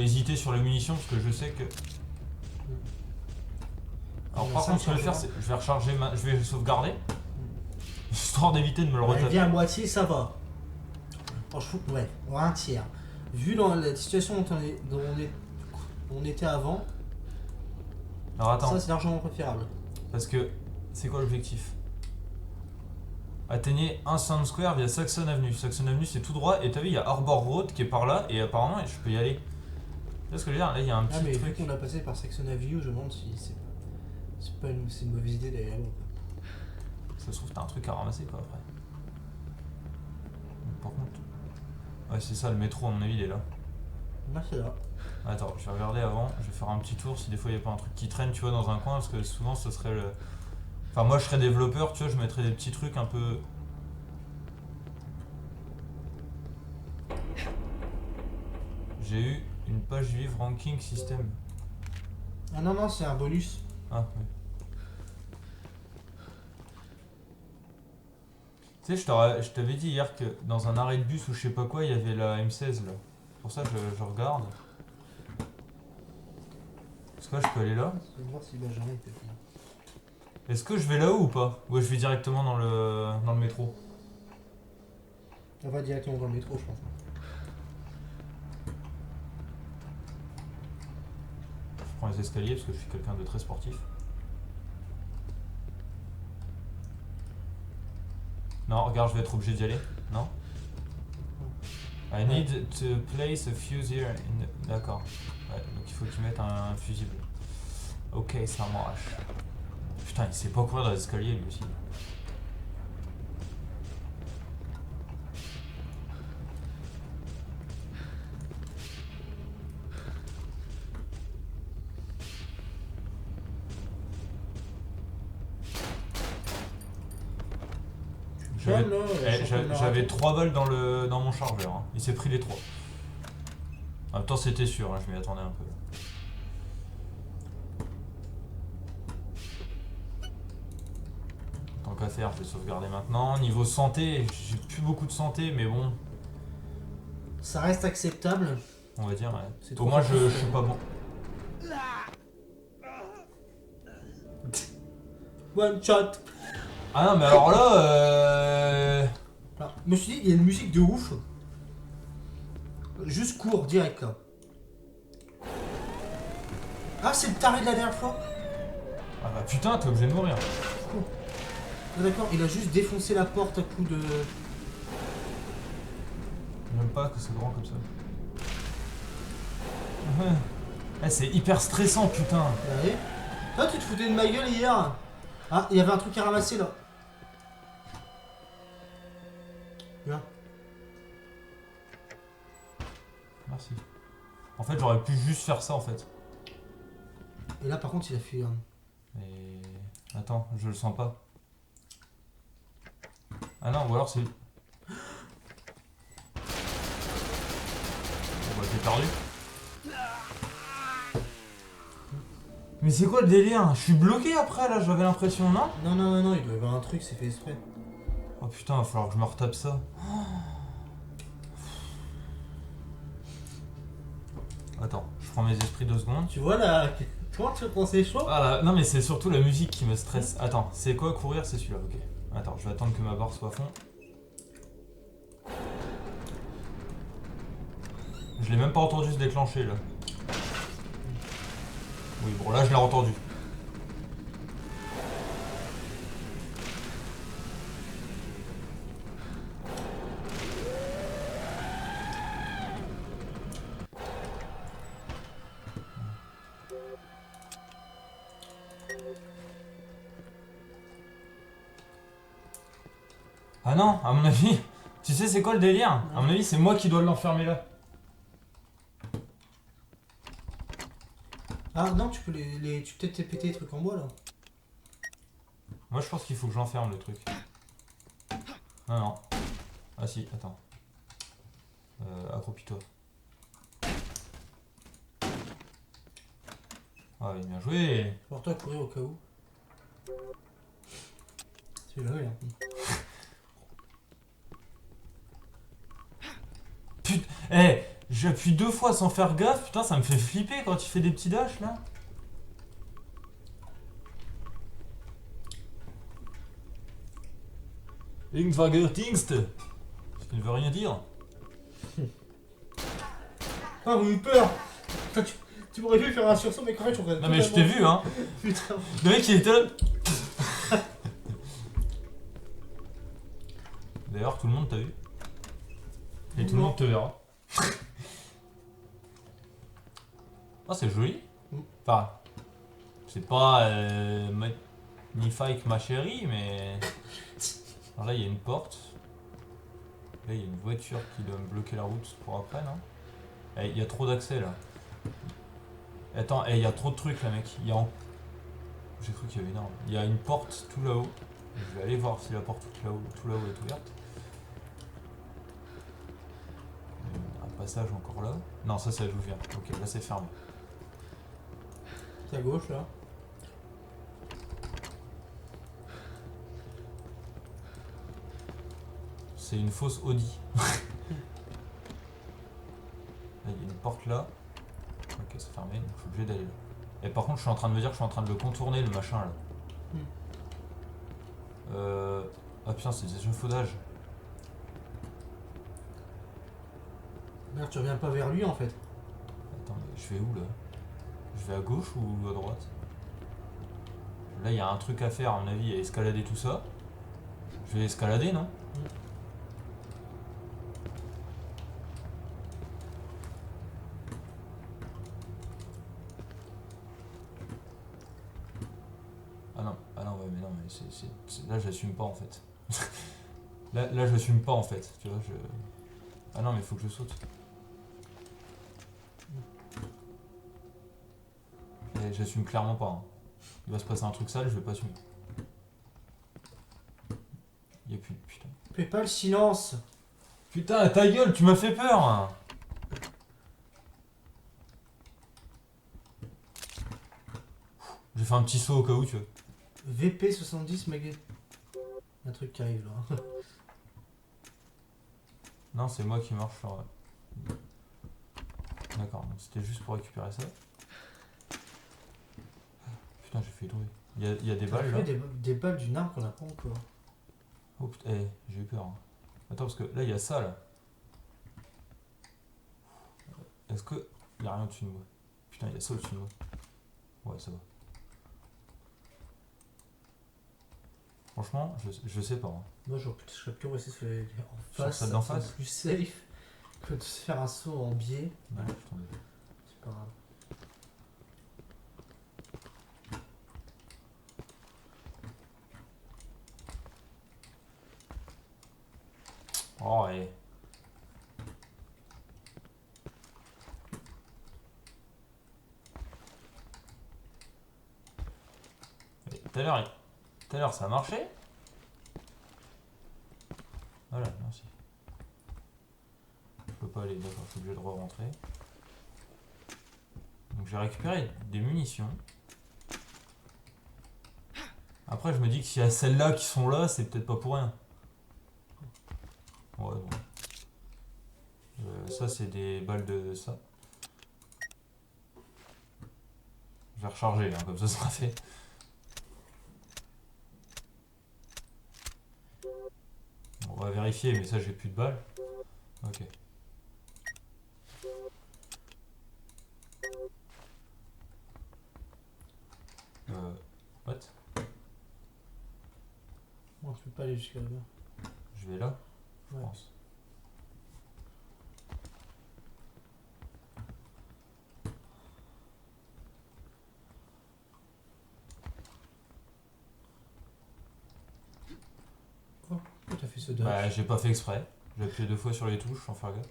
hésité sur les munitions parce que je sais que... Alors On a par cinq contre, ce que je vais faire, chargements. c'est je vais recharger je vais sauvegarder. Histoire d'éviter de me le Ouais, retaper. viens à moitié, ça va. Franchement, ouais, on a un tiers. Vu dans la situation dont on était avant, Alors attends, ça c'est largement préférable. parce que c'est quoi l'objectif? Atteignez un Sound Square via Saxon Avenue. Saxon Avenue c'est tout droit et t'as vu il y a Harbor Road qui est par là et apparemment je peux y aller. Tu vois ce que je veux dire? Là il y a un Ah petit mais vu truc. qu'on a passé par Section Avenue, je me demande si c'est pas c'est une mauvaise idée d'aller là-bas. Ça se trouve t'as un truc à ramasser quoi après. Par contre... Ouais c'est ça le métro à mon avis il est là. Là c'est là. Attends, je vais regarder avant, je vais faire un petit tour si des fois il n'y a pas un truc qui traîne tu vois dans un coin parce que souvent ce serait le... Enfin moi je serais développeur tu vois je mettrais des petits trucs un peu... J'ai eu une page vive ranking system. Ah non non c'est un bonus. Ah oui. Tu sais je t'avais dit hier que dans un arrêt de bus ou je sais pas quoi il y avait la M16 là. Pour ça je regarde. Est-ce que là, je peux aller là? Je vais voir si Benjamin peut finir. Est-ce que je vais là-haut ou pas? Ou je vais directement dans le métro? On va directement dans le métro, je pense. Je prends les escaliers parce que je suis quelqu'un de très sportif. Non, regarde, je vais être obligé d'y aller. Non? I need to place a fuse here. D'accord. Ouais, donc il faut que tu mettes un fusible. Ok, ça marche. Putain, il sait pas courir dans les escaliers lui aussi. J'avais j'avais 3 balles dans mon chargeur. Hein. Il s'est pris les 3. En même temps, c'était sûr, hein, je m'y attendais un peu. Tant qu'à faire, je vais sauvegarder maintenant. Niveau santé, j'ai plus beaucoup de santé, mais bon, Ça reste acceptable. on va dire. Ouais. C'est Au trop moins, facile. je suis pas bon. One shot. Ah non, mais alors là, Alors, je me suis dit, il y a une musique de ouf. Juste cours, direct là. Ah, c'est le taré de la dernière fois. ah bah putain, t'es obligé de mourir. Ah, d'accord, il a juste défoncé la porte à coup de. J'aime pas que c'est grand comme ça. Eh, c'est hyper stressant, putain. Ouais. Toi, tu te foutais de ma gueule hier. Ah, il y avait un truc à ramasser là. Viens. Merci. En fait, j'aurais pu juste faire ça en fait. Et là, par contre, il a fait. Mais attends, je le sens pas. Ah non, ou alors c'est. Bon bah j'ai perdu. Mais c'est quoi le délire? Je suis bloqué après là, j'avais l'impression, non? Non, non, non, non, il doit y avoir un truc, c'est fait exprès. Oh putain, va falloir que je me retape ça. Attends, je prends mes esprits 2 secondes. Tu vois là, comment tu prends c'est chaud? Ah là, non mais c'est surtout la musique qui me stresse. Attends, c'est quoi courir? C'est celui-là, ok. Attends, je vais attendre que ma barre soit à fond. Je l'ai même pas entendu se déclencher là. Oui, bon là je l'ai entendu. Ah non, à mon avis, tu sais c'est quoi le délire? À mon avis c'est moi qui dois l'enfermer là. Ah non, tu peux tu peux peut-être péter les trucs en bois là. Moi je pense qu'il faut que j'enferme le truc. Non, non. Ah si, attends. Accroupis-toi. Ah oui, bien joué. Pour toi courir au cas où. C'est là, oui. Hein. Putain, eh, j'appuie 2 fois sans faire gaffe, putain ça me fait flipper quand tu fais des petits dashs là. Ingvagertingst, ce qui ne veut rien dire. Ah, vous avez eu peur. Putain, tu m'aurais vu faire un sursaut, mais quand même, tu aurais. Non mais je t'ai vu hein. Putain. Le mec il était là. D'ailleurs tout le monde t'a vu. Et tout le monde te verra. Ah c'est joli. Enfin, c'est pas magnifique ma chérie, mais... Alors là il y a une porte. Là il y a une voiture qui doit me bloquer la route pour après, non? Eh, il y a trop d'accès là. Attends, il y a trop de trucs là mec. J'ai cru qu'il y avait une arme. Il y a une porte tout là-haut. Je vais aller voir si la porte tout là-haut est ouverte. Un passage encore là. Non, ça c'est ouvert. Ok, là c'est fermé. C'est à gauche là. C'est une fausse Audi. Là, il y a une porte là. Ok, c'est fermé, donc je suis obligé d'aller là. Et par contre, je suis en train de me dire que je suis en train de le contourner, le machin là. Ah putain, c'est des échafaudages. Merde, tu reviens pas vers lui en fait. Attends, mais je vais où là? Je vais à gauche ou à droite? Là, il y a un truc à faire, à mon avis, à escalader tout ça. Je vais escalader, non? Ah non, ouais, mais non, mais là, j'assume pas en fait. là, j'assume pas en fait, tu vois, Ah non, mais faut que je saute. Et j'assume clairement pas. Hein. Il va se passer un truc sale, je vais pas assumer. Y'a plus... Putain. Fais pas le silence. Putain, ta gueule, tu m'as fait peur hein. J'ai fait un petit saut au cas où, tu vois. VP70, Maguet. Un truc qui arrive là. Non, c'est moi qui marche sur... D'accord, donc c'était juste pour récupérer ça. Putain, j'ai fait tomber. Il y a des balles là. Des balles d'une arme qu'on n'a pas encore. Oh putain, j'ai eu peur. Hein. Attends, parce que là, il y a ça là. Est-ce que... Il y a rien au-dessus de moi. Putain, il y a ça au-dessus de moi. Ouais, ça va. Franchement, je sais pas. Hein. Moi, je serais plus resté en Sur face. celle d'en Ça me face semble plus safe que de se faire un saut en biais. Ouais, je suis tombé. C'est pas grave. Oh, ouais. Tout à l'heure, ça a marché. Voilà, merci. Je peux pas aller, d'accord, je suis obligé de re-rentrer. Donc j'ai récupéré des munitions. Après, je me dis que s'il y a celles-là qui sont là, c'est peut-être pas pour rien. Ouais, bon. Ça, c'est des balles de ça. Je vais recharger, hein, comme ça sera fait. On va vérifier, mais ça, j'ai plus de balles. Ok. What? Moi, je peux pas aller jusqu'à là-bas. Je vais là, je Ouais. pense. Pourquoi t'as fait ce dodge? Bah, j'ai pas fait exprès. J'ai appuyé 2 fois sur les touches sans faire gaffe.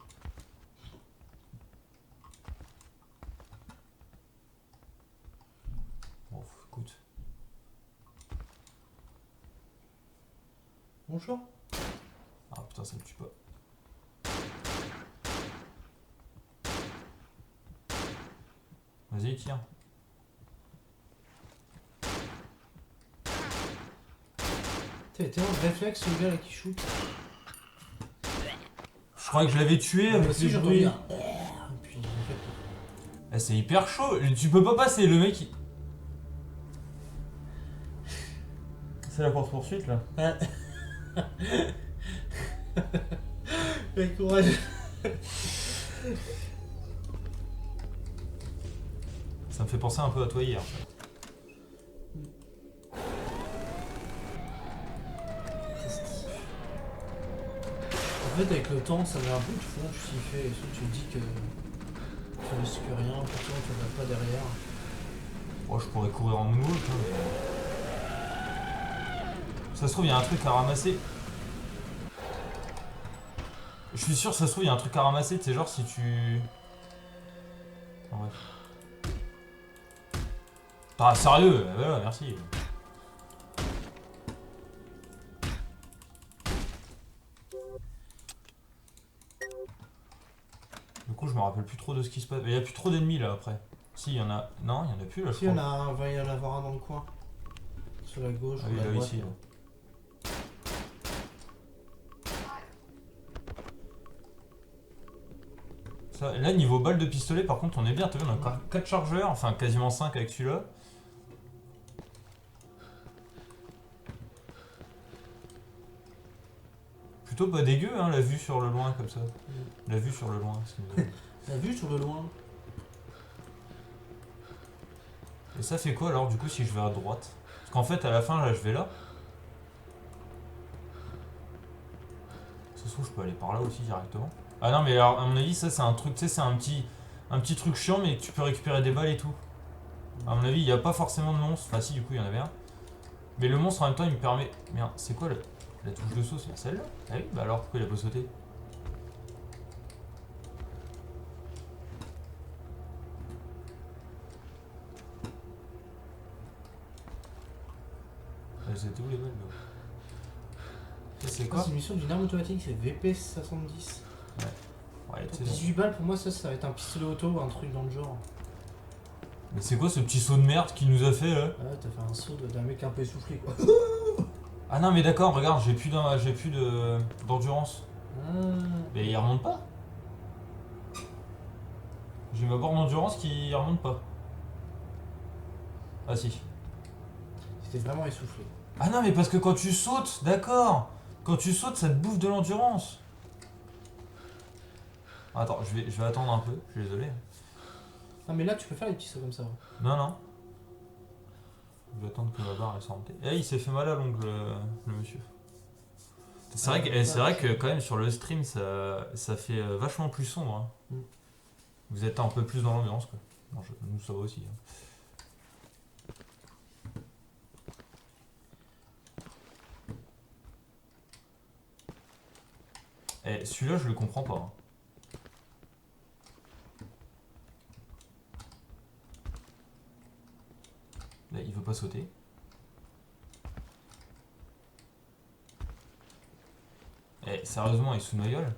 Bon, écoute. Bonjour. Ah putain, ça me tue pas. Vas-y, tire. T'as tellement de réflexe, le gars là qui shoot. Je croyais que je l'avais tué Moi avec aussi, les j'entends bruits. bien. Et puis, en fait, Eh, c'est hyper chaud. Tu peux pas passer, le mec. C'est la course poursuite là. quel courage. Ça me fait penser un peu à toi hier. En fait, avec le temps, ça met un peu de fond, tu t'y fais, et tu te dis que tu risques rien, pourtant tu vas pas derrière. Bon, je pourrais courir en moonwalk, hein, mais... Ça se trouve, il y a un truc à ramasser. Je suis sûr, ça se trouve, il y a un truc à ramasser, tu sais, genre si tu... En bref. Ah, sérieux? Voilà, merci. Du coup, je me rappelle plus trop de ce qui se passe. Il y a plus trop d'ennemis là après. Si, il y en a. Non, il y en a plus là, je Si, on crois. a un, va y en avoir un dans le coin. Sur la gauche Ah ou oui, la là, droite. ici. Là. ça. Et là, niveau balle de pistolet, par contre, on est bien. T'as vu, on a 4 chargeurs, enfin quasiment 5 avec celui-là. Plutôt pas dégueu, hein, la vue sur le loin comme ça. La vue sur le loin. La vue sur le loin. Et ça fait quoi alors, du coup, si je vais à droite? Parce qu'en fait, à la fin, là, je vais là. Ça se trouve, je peux aller par là aussi directement. Ah non, mais alors, à mon avis, ça, c'est un truc, tu sais, c'est un petit truc chiant, mais que tu peux récupérer des balles et tout. À mon avis, il n'y a pas forcément de monstre. Enfin, si, du coup, il y en avait un. Mais le monstre, en même temps, il me permet... Merde, c'est quoi la touche de saut? C'est celle-là? Ah oui, bah alors, pourquoi il a pas sauté? Elles étaient où les balles, là? Ça, c'est quoi? C'est une mission d'une arme automatique, c'est VP70. Ouais, tu sais, 18 balles pour moi, ça va être un pistolet auto ou un truc dans le genre. mais c'est quoi ce petit saut de merde qu'il nous a fait, là? Ah ouais, t'as fait un saut d'un mec un peu essoufflé quoi. Ah non, mais d'accord, regarde, j'ai plus d'endurance. Mais il remonte pas. J'ai ma borne d'endurance qui remonte pas. Ah si. C'était vraiment essoufflé. Ah non, mais parce que quand tu sautes, d'accord. Quand tu sautes, ça te bouffe de l'endurance. Attends, je vais attendre un peu, je suis désolé. Ah mais là tu peux faire les petits sauts comme ça. Non, non. Je vais attendre que ma barre elle soit remontée. Eh, il s'est fait mal à l'ongle, le monsieur. C'est vrai que quand même sur le stream, ça fait vachement plus sombre. Hein. Mm. Vous êtes un peu plus dans l'ambiance, quoi. Bon, nous, ça va aussi. Hein. Eh, celui-là, je le comprends pas. Hein. Là, il veut pas sauter. Eh, sérieusement, il se fout de ma gueule.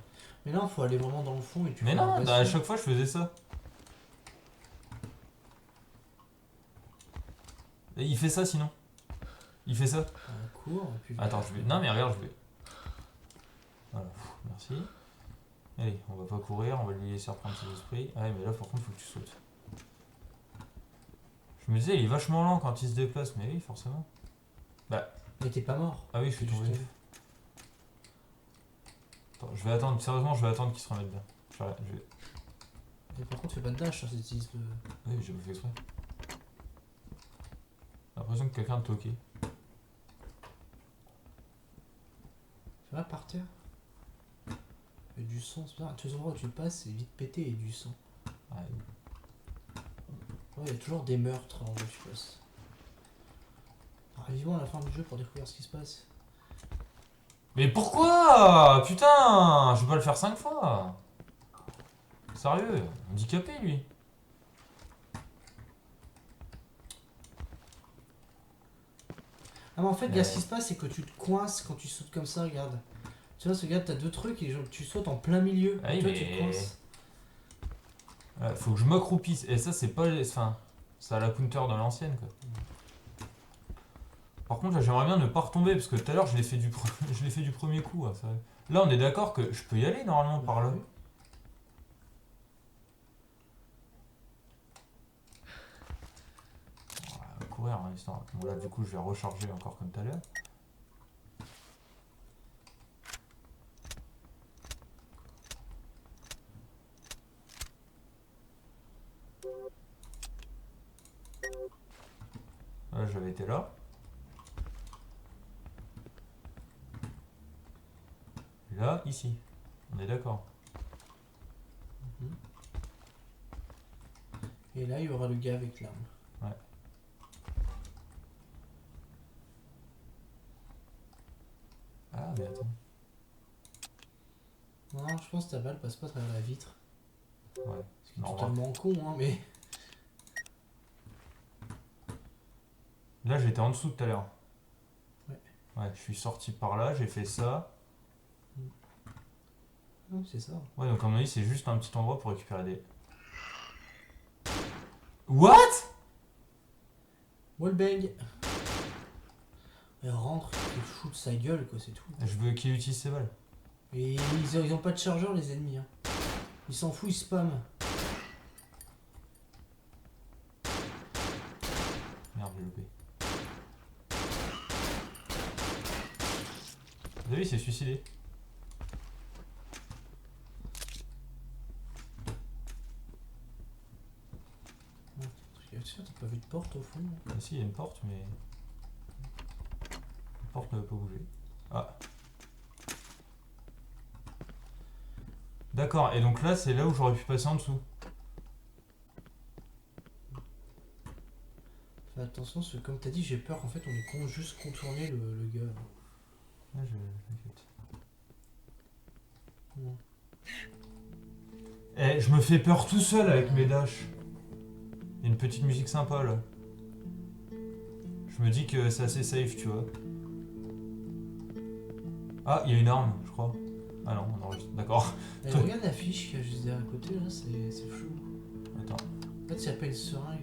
Mais là, faut aller vraiment dans le fond et tu Mais fais non, un vrai bah, à saut. chaque fois, je faisais ça. Et il fait ça, sinon. Il fait ça. Un cours, et puis... Attends, je vais... Non, mais regarde, je vais... Voilà, pff, merci. Allez, on va pas courir, on va lui laisser reprendre ses esprits. Ah ouais, mais là, par contre, faut que tu sautes. Je me disais, il est vachement lent quand il se déplace, mais oui, forcément. Bah... Mais t'es pas mort. Ah oui, je suis T'es tombé. juste Attends, je vais attendre, sérieusement, je vais attendre qu'il se remette bien. Je vais... Et par contre, fais pas de dash sur cette liste de... Oui, j'ai pas fait exprès. J'ai l'impression que quelqu'un te toqué. Fais là par terre. Il y a du sang, c'est bien. Tous les endroits où tu passes, c'est vite pété et du sang. Ah, Ouais, il y a toujours des meurtres en où tu passes. Arrivons à la fin du jeu pour découvrir ce qui se passe. mais pourquoi? Putain, je vais pas le faire 5 fois. Sérieux, handicapé lui. Ah mais en fait, regarde, ce qui se passe, c'est que tu te coinces quand tu sautes comme ça, regarde. Tu vois, regarde, t'as deux trucs et genre, tu sautes en plein milieu. Ah oui, et toi, mais- tu te coinces. Ouais, faut que je m'accroupisse. Et ça, c'est pas. Enfin, c'est à la counter de l'ancienne quoi. Par contre, là, j'aimerais bien ne pas retomber parce que tout à l'heure, je l'ai fait du premier coup. Hein, ça... Là, on est d'accord que je peux y aller normalement par là. Oui. On va courir, hein, histoire. Bon, là, du coup, je vais recharger encore comme tout à l'heure. Là, j'avais été là. Là, ici. On est d'accord. Et là, il y aura le gars avec l'arme. Ah, mais attends. Non, je pense que ta balle passe pas à travers la vitre. Ouais. C'est Non, totalement con, hein, mais... Là, j'étais en dessous tout à l'heure. Ouais. Ouais, je suis sorti par là, j'ai fait ça. Non, c'est ça. Ouais, donc à mon avis, c'est juste un petit endroit pour récupérer des... What? Wallbang. Il rentre, il shoot sa gueule, quoi, c'est tout. Je veux qu'il utilise ses balles. Et ils ont pas de chargeur, les ennemis. Hein. Il s'en fout, il spam. Merde, j'ai loupé. Vous avez vu, il s'est suicidé. T'as pas vu de porte au fond? Ah, si, il y a une porte, mais. La porte ne veut pas bouger. Ah. D'accord, et donc là, c'est là où j'aurais pu passer en dessous. Fais attention, parce que comme t'as dit, j'ai peur qu'en fait on ait juste contourné le gars. Là, je m'inquiète. Non. Eh, je me fais peur tout seul avec mes dashs. Il y a une petite musique sympa là. Je me dis que c'est assez safe, tu vois. Ah, il y a une arme, je crois. Ah non, on enregistre. D'accord. Et regarde l'affiche qu'il y a juste derrière à côté, là, c'est flou. Attends. En fait, ça s'appelle une seringue.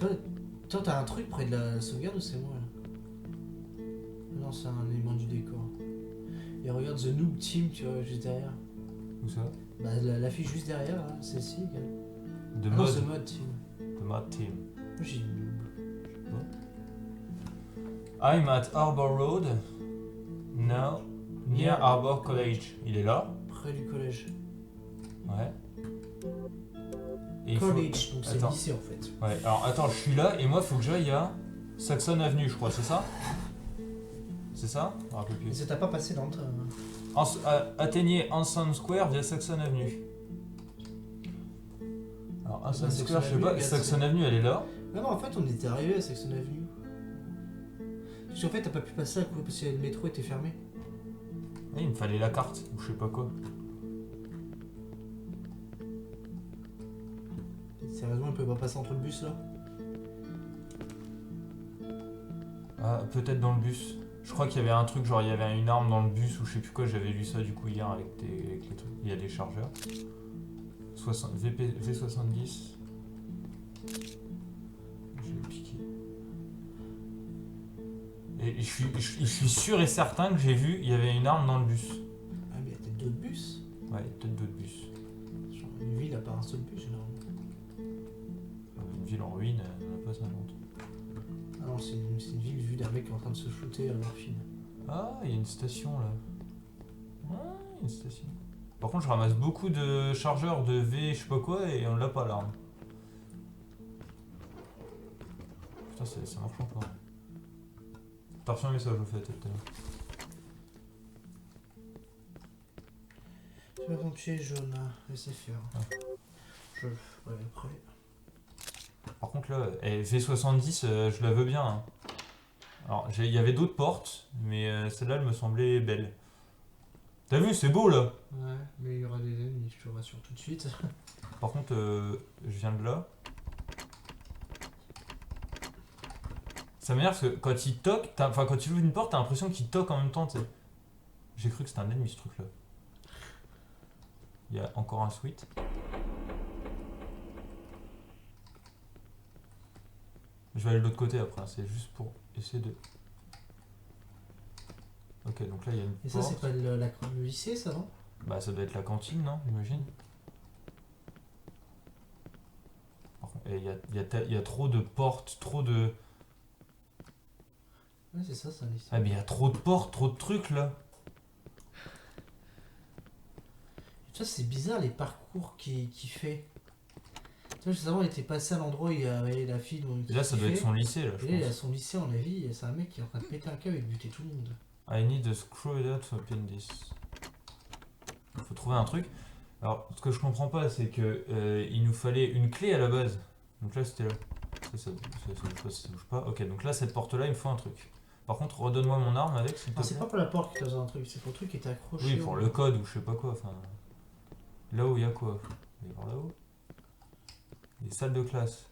Non, toi, t'as un truc près de la sauvegarde ou c'est moi là? Non, c'est un élément du décor. Et regarde The Noob Team, tu vois, juste derrière. Où ça? Bah, l'affiche juste derrière, là, celle-ci, regarde. The Ah non, Mod. The Mod Team. The Mod Team. Moi, j'ai Noob. I'm at Arbor Road. Now, near Arbor College. Il est là? Près du collège. Ouais. Et il faut- College, donc c'est Attends. lycée en fait. Ouais, alors attends, je suis là et moi, faut que j'aille à Saxon Avenue, je crois, c'est ça? C'est ça? Je me rappelle plus. Mais ça t'a pas passé dans le train. Atteignez Hanson Square via Saxon Avenue. Alors, Hanson Saxon Square, je sais Avenue, pas, regarde, Saxon c'est- Avenue, elle est là? Non, non, en fait, on était arrivé à Saxon Avenue. Parce qu'en fait, t'as pas pu passer à cause parce que le métro était fermé. Ouais, il me fallait la carte, ou je sais pas quoi. Sérieusement, on peut pas passer entre le bus là? Ah, peut-être dans le bus. Je crois qu'il y avait un truc, genre il y avait une arme dans le bus ou je sais plus quoi, j'avais lu ça du coup hier avec les trucs. Il y a des chargeurs. V70. J'ai piqué. Et je suis sûr et certain que j'ai vu, il y avait une arme dans le bus. Ah, mais il y a peut-être d'autres bus. Ouais, peut-être d'autres bus. Genre, une ville a pas un seul bus, généralement. Une ville en ruine, on n'a pas 50. Ah non, c'est une ville vue d'un mec en train de se shooter à la morphine. Ah, il y a une station là. Ouais, une station. Par contre, je ramasse beaucoup de chargeurs de V, je sais pas quoi, et on l'a pas l'arme. Putain, ça marche pas. T'as reçu un message au fait tout à l'heure. Tu vas ton pied jaune, là. Laissez faire. Ah. Je le ferai après. Par contre là, V70, je la veux bien. Hein. Alors, il y avait d'autres portes, mais celle-là, elle me semblait belle. T'as vu, c'est beau là. Ouais, mais il y aura des ennemis, je te rassure tout de suite. Par contre, je viens de là. Ça m'énerve parce que quand il toque, enfin quand il ouvre une porte, t'as l'impression qu'il toque en même temps, tu sais. J'ai cru que c'était un ennemi ce truc là. Il y a encore un suite. Je vais aller de l'autre côté après, hein, c'est juste pour essayer de... Ok, donc là il y a une Et ça, porte. c'est pas le lycée, ça, non? Bah ça doit être la cantine, non? J'imagine. Il y a trop de portes, trop de... Ouais, c'est ça, c'est un lycée. Ah mais il y a trop de portes, trop de trucs là. Tu vois, c'est bizarre les parcours qu'il fait. Tu vois, justement, il était passé à l'endroit où il y avait la fille. Et là ça doit être son lycée là, je Et là, il a pense. son lycée, en avis, et c'est un mec qui est en train de péter un câble et de buter tout le monde. I need a screwdriver to open this. Il faut trouver un truc. Alors, ce que je comprends pas, c'est que il nous fallait une clé à la base. Donc là, c'était là. Ça bouge pas, ça bouge pas. Ok, donc là, cette porte-là, il me faut un truc. Par contre, redonne-moi mon arme avec, s'il te Non, c'est plaît. pas pour la porte que t'as besoin d'un truc, c'est pour le truc qui était accroché. Oui, pour le code ou je sais pas quoi. Enfin, là où il y a quoi? Il y a par là-haut. Les salles de classe.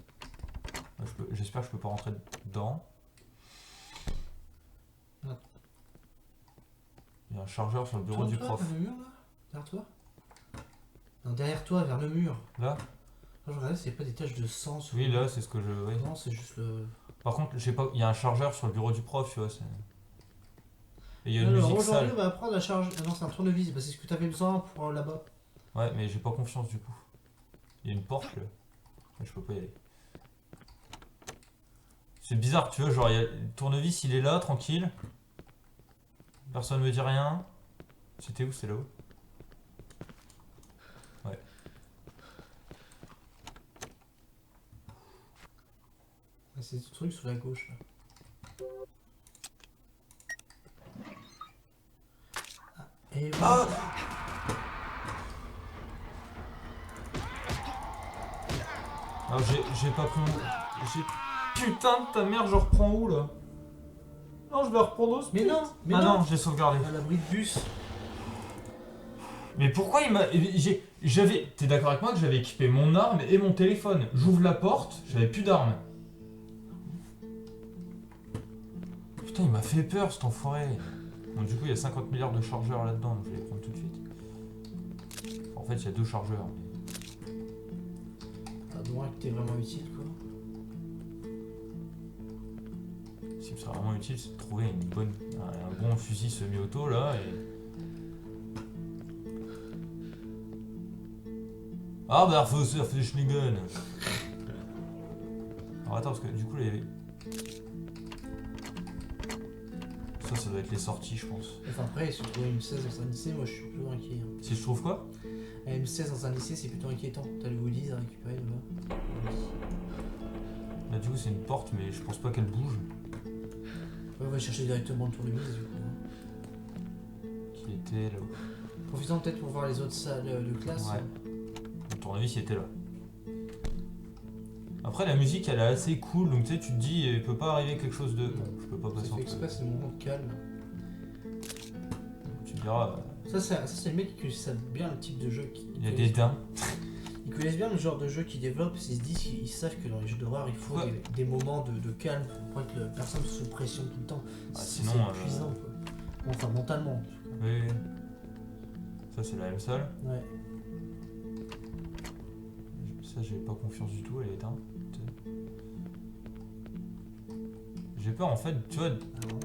J'espère que je peux pas rentrer dedans. Non. Il y a un chargeur sur le bureau du prof. Vers le mur, là? Derrière toi? Non, derrière toi, vers le mur. Là? Je regardais s'il n'y a pas des taches de sang sur Oui, le- là, c'est ce que je... ouais. Non, c'est juste le... Par contre, je sais pas, il y a un chargeur sur le bureau du prof, tu vois. Et il y a une Alors, musique aujourd'hui, sale. on va apprendre à charger... Ah non, c'est un tournevis, bah, c'est ce que t'avais besoin pour là-bas. Ouais, mais j'ai pas confiance du coup. Il y a une porte là. Mais je peux pas y aller. C'est bizarre, tu vois, genre, le tournevis il est là, tranquille. Personne me dit rien. C'était où? C'est là-haut? Ouais. Ah, c'est ce truc sur la gauche là. Ah, et Ah Alors j'ai pas pris mon... Putain de ta mère, je reprends où là? Non, je vais reprendre au Mais speed. non, mais Ah non. non, j'ai sauvegardé. À l'abri de bus. Mais pourquoi il m'a... J'avais... T'es d'accord avec moi que j'avais équipé mon arme et mon téléphone? J'ouvre la porte, j'avais plus d'armes. Putain, il m'a fait peur cet enfoiré. Bon, du coup, il y a 50 milliards de chargeurs là-dedans, donc je vais les prendre tout de suite. En fait, il y a 2 chargeurs. Ah, donc que t'es vraiment utile quoi. Ce qui me serait vraiment utile, c'est de trouver un bon fusil semi-auto là et... Ah bah faut se faire des schnigun. Alors attends parce que du coup les... Ça doit être les sorties je pense. Enfin après, si tu trouves une 16 dans un lycée, moi je suis plutôt inquiet. Hein. Si je trouve quoi? Un M16 dans un lycée, c'est plutôt inquiétant. T'as le Woolies à récupérer là-bas. Bah du coup c'est une porte mais je pense pas qu'elle bouge. Ouais, on va chercher directement le tournevis du coup. Hein. Qui était là-haut. Profitons peut-être pour voir les autres salles de classe. Ouais. Le tournevis il était là. Après la musique elle est assez cool donc tu sais tu te dis il peut pas arriver quelque chose de... Bon je peux pas passer C'est entre fait exprès, c'est le moment de calme. Tu te diras Ça c'est le mec qui savent bien le type de jeu. il y a des daims. Ils connaissent bien le genre de jeu qu'ils développent, ils se disent qu'ils savent que dans les jeux d'horreur il faut Ouais. des moments de calme pour pas que la personne soit sous pression tout le temps. Ah, C'est sinon, épuisant quoi. Bon, enfin mentalement. Oui. Ça c'est la même salle. Ouais. Ça j'ai pas confiance du tout, elle est éteinte. J'ai peur en fait, tu vois, Alors,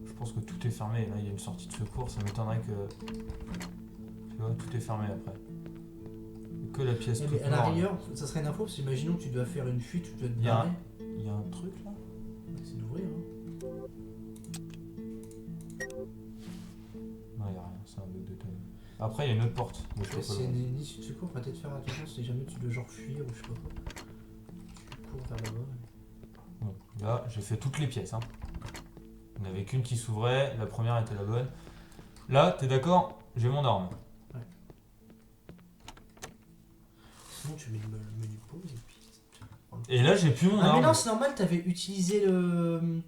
je pense que tout est fermé. Là il y a une sortie de secours, ça m'étonnerait que... Tu vois, tout est fermé après. Que la pièce toute mais à la noire, là. rigueur, ça serait une info parce qu'imaginons que tu dois faire une fuite ou tu dois te Il y a barrer. Il y a un truc là? C'est d'ouvrir. Hein. Non, il y a rien, c'est un bug de tonne. Après il y a une autre porte. Mais je peux pas C'est l'ouvrir. une issue de secours, faut peut-être faire attention si jamais tu dois genre fuir ou je sais pas quoi. Tu cours vers là-bas. Bon, là j'ai fait toutes les pièces. Hein. Il n'y en avait qu'une qui s'ouvrait, la première était la bonne. Là, t'es d'accord? J'ai mon arme. Sinon tu mets le menu pause et puis. Et là j'ai plus mon Ah arme. mais non, c'est normal, t'avais utilisé le.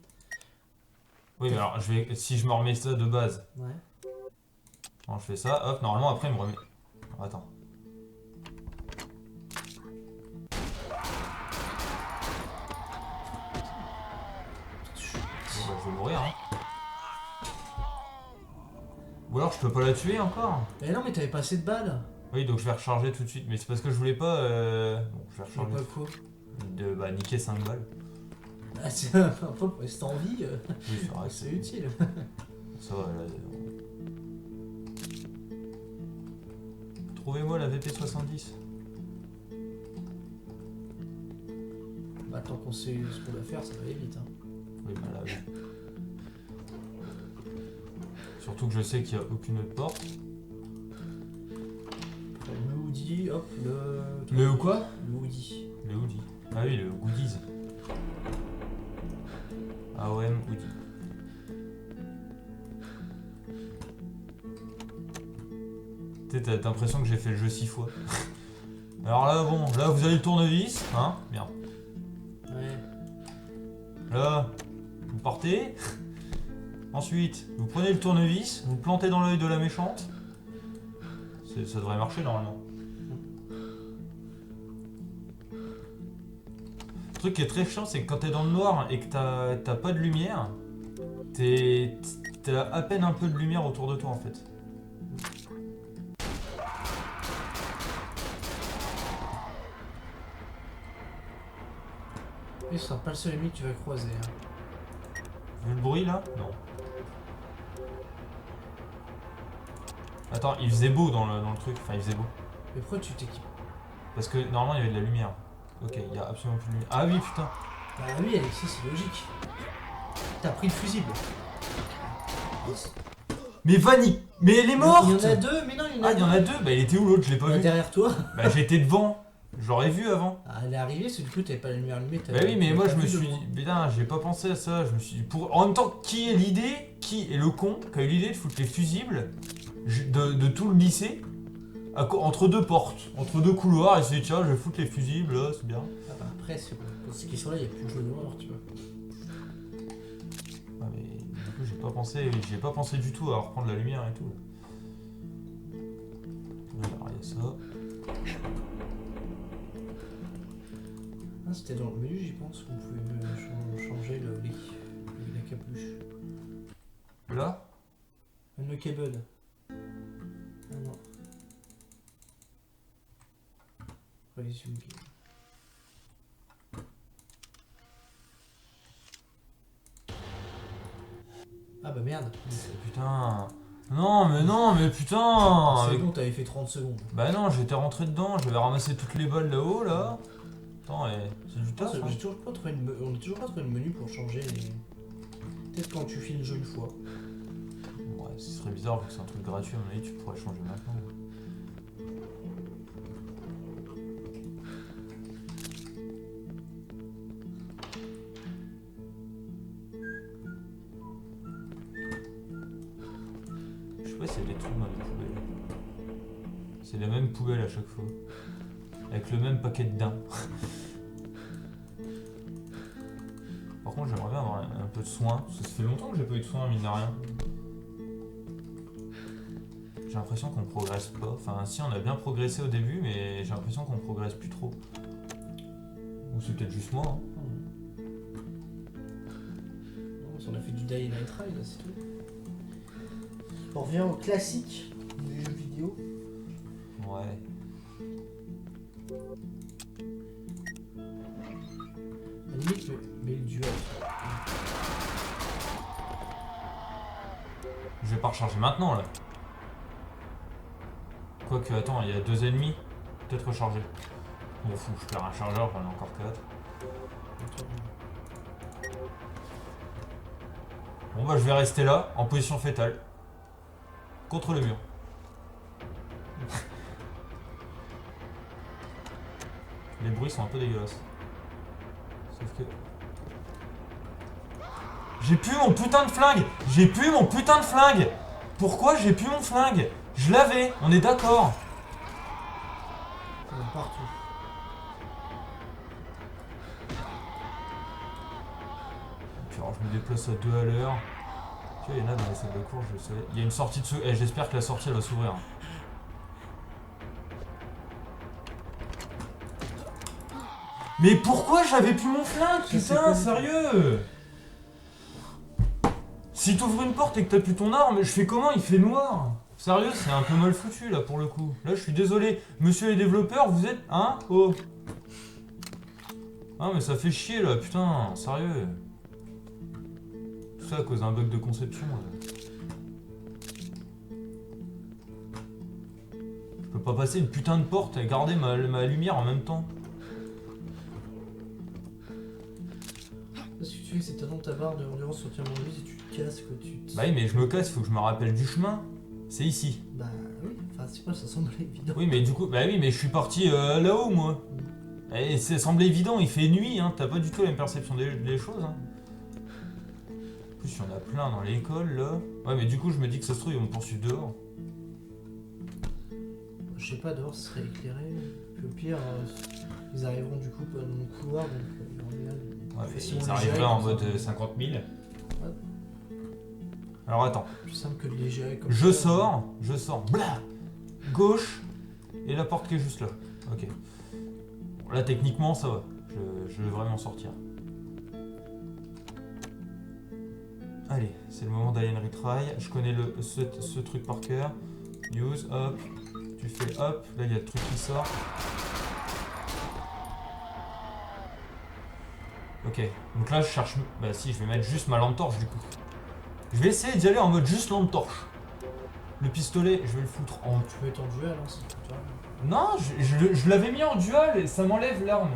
Oui mais alors si je me remets ça de base. Ouais. Non, je fais ça, hop, normalement après il me remet. Alors, attends. Bon, bah, je vais mourir hein. Ou alors je peux pas la tuer encore. Mais non, mais t'avais pas assez de balles. Oui donc je vais recharger tout de suite. Mais c'est parce que je voulais pas... Bon je vais Tu vois recharger. pas quoi. Bah niquer 5 balles. Ah, c'est un peu pour rester en vie, Oui c'est vrai que c'est utile. Ça va là. Trouvez-moi la VP70. Bah, tant qu'on sait ce qu'on va faire, ça va aller vite. Hein. Oui bah là oui. Surtout que je sais qu'il n'y a aucune autre porte. Le hoodie, hop, Le quoi? Le hoodie. Le hoodie. Ah oui, le goodies. AOM hoodie. Tu sais, t'as l'impression que j'ai fait le jeu 6 fois. Alors là, bon, là vous avez le tournevis, hein? Bien. Ouais. Là, vous partez. Ensuite, vous prenez le tournevis, vous le plantez dans l'œil de la méchante. Ça devrait marcher normalement. Le truc qui est très chiant, c'est que quand t'es dans le noir et que t'as pas de lumière, t'as à peine un peu de lumière autour de toi en fait. Et ce sera pas le seul ennemi que tu vas croiser. Hein. Vu le bruit là? Non. Attends, il faisait beau dans le truc. Enfin, il faisait beau. Mais pourquoi tu t'équipes? Parce que normalement, il y avait de la lumière. Ok, il y a absolument plus de lumière. Ah oui, putain. Bah oui, Alexis, c'est logique. T'as pris le fusible. Mais Vanny, mais elle est morte. Il y en a deux, mais non, il y en a Ah, il y en a deux. Bah, il était où l'autre? Je l'ai pas Bah, vu. derrière toi. Bah, j'étais devant. Je l'aurais vu avant. Ah, elle est arrivée, c'est du coup, t'avais pas la lumière allumée. Bah oui, mais moi je me suis dit. dit, putain, j'ai pas pensé à ça. Je me suis dit, en même temps, qui est l'idée, qui est le con qui a eu l'idée de foutre les fusibles de tout le lycée entre deux portes, entre deux couloirs, et s'est dit, tiens, je vais foutre les fusibles là, c'est bien. Ah bah après, c'est bon. Pour ceux qui sont là, il n'y a plus de jeu d'horreur, tu vois. Ouais, mais du coup, j'ai pas pensé du tout à reprendre la lumière et tout. Alors, il y a ça. Ah, c'était dans le menu, j'y pense, qu'on pouvait changer la capuche. Là? Unlockable. Ah non. Resume game. Ah bah merde. Putain. Non, mais putain. C'est bon, t'avais fait 30 secondes. Bah non, j'étais rentré dedans, j'avais ramassé toutes les balles là-haut, là. Attends, c'est du taf, hein. J'ai toujours pas trouvé on n'a toujours pas trouvé le menu pour changer les... Peut-être quand tu finis le jeu une fois. Ouais, ce serait bizarre vu que c'est un truc gratuit, à mon avis, tu pourrais changer maintenant. Je sais pas s'il y a des trous dans les poubelles. C'est la même poubelle à chaque fois. Avec le même paquet de daims. Par contre, j'aimerais bien avoir un peu de soin. Parce que ça fait longtemps que j'ai pas eu de soin, mine de rien. J'ai l'impression qu'on progresse pas. Enfin, si, on a bien progressé au début, mais j'ai l'impression qu'on progresse plus trop. Ou c'est peut-être juste moi, hein. Non, on a fait du Die and Try là, c'est tout. On revient au classique du jeu vidéo. Ouais. À la limite, mais le duel. Je vais pas recharger maintenant, là. Quoique, attends, il y a 2 ennemis. Peut-être recharger. Bon, fou, je perds un chargeur, j'en ai encore 4. Bon bah je vais rester là, en position fétale. Contre le mur. Les bruits sont un peu dégueulasses. Sauf que... J'ai plus mon putain de flingue! J'ai plus mon putain de flingue! Pourquoi j'ai plus mon flingue? Je l'avais, on est d'accord. Ça va partout. Puis alors je me déplace à 2 à l'heure. Tu vois, il y en a dans la salle de cours, je sais. Il y a une sortie dessous. Eh, j'espère que la sortie elle va s'ouvrir. Mais pourquoi j'avais plus mon flingue, putain, sérieux? Si t'ouvres une porte et que t'as plus ton arme, je fais comment? Il fait noir. Sérieux, c'est un peu mal foutu là pour le coup. Là, je suis désolé. Monsieur les développeurs, vous êtes... Hein? Oh. Ah mais ça fait chier là, putain, sérieux. Tout ça à cause d'un bug de conception là. Je peux pas passer une putain de porte et garder ma lumière en même temps. Ce que tu fais, c'est que t'attends ta barre de endurance sur tir mon et tu te casses, que tu te... Bah oui mais je me casse, faut que je me rappelle du chemin. C'est ici. Bah oui, enfin c'est pas, ça semble évident. Oui mais du coup, bah oui mais je suis parti là-haut moi. Et ça semblait évident, il fait nuit, hein. T'as pas du tout la même perception des choses, hein. En plus, il y en a plein dans l'école, là. Ouais, mais du coup, je me dis que ça se trouve, ils vont me poursuivre dehors. Je sais pas, dehors ce serait éclairé. Puis au pire, ils arriveront du coup dans le couloir, donc Ouais, mais façon ils arriveraient en légère, mode 50 000. Alors, attends. plus simple que de les gérer comme Je ça. sors, blah, gauche, et la porte qui est juste là. Ok. Bon, là, techniquement, ça va. Je devrais m'en sortir. Allez, c'est le moment d'aller retry. Je connais ce truc par cœur. Use, hop. Tu fais hop. Là, il y a le truc qui sort. Ok. Donc là, je cherche... Bah si, je vais mettre juste ma lampe torche, du coup. Je vais essayer d'y aller en mode juste lampe torche. Le pistolet, je vais le foutre en... Tu peux être en duel, hein, si tu vois. Non, je l'avais mis en dual et ça m'enlève l'arme.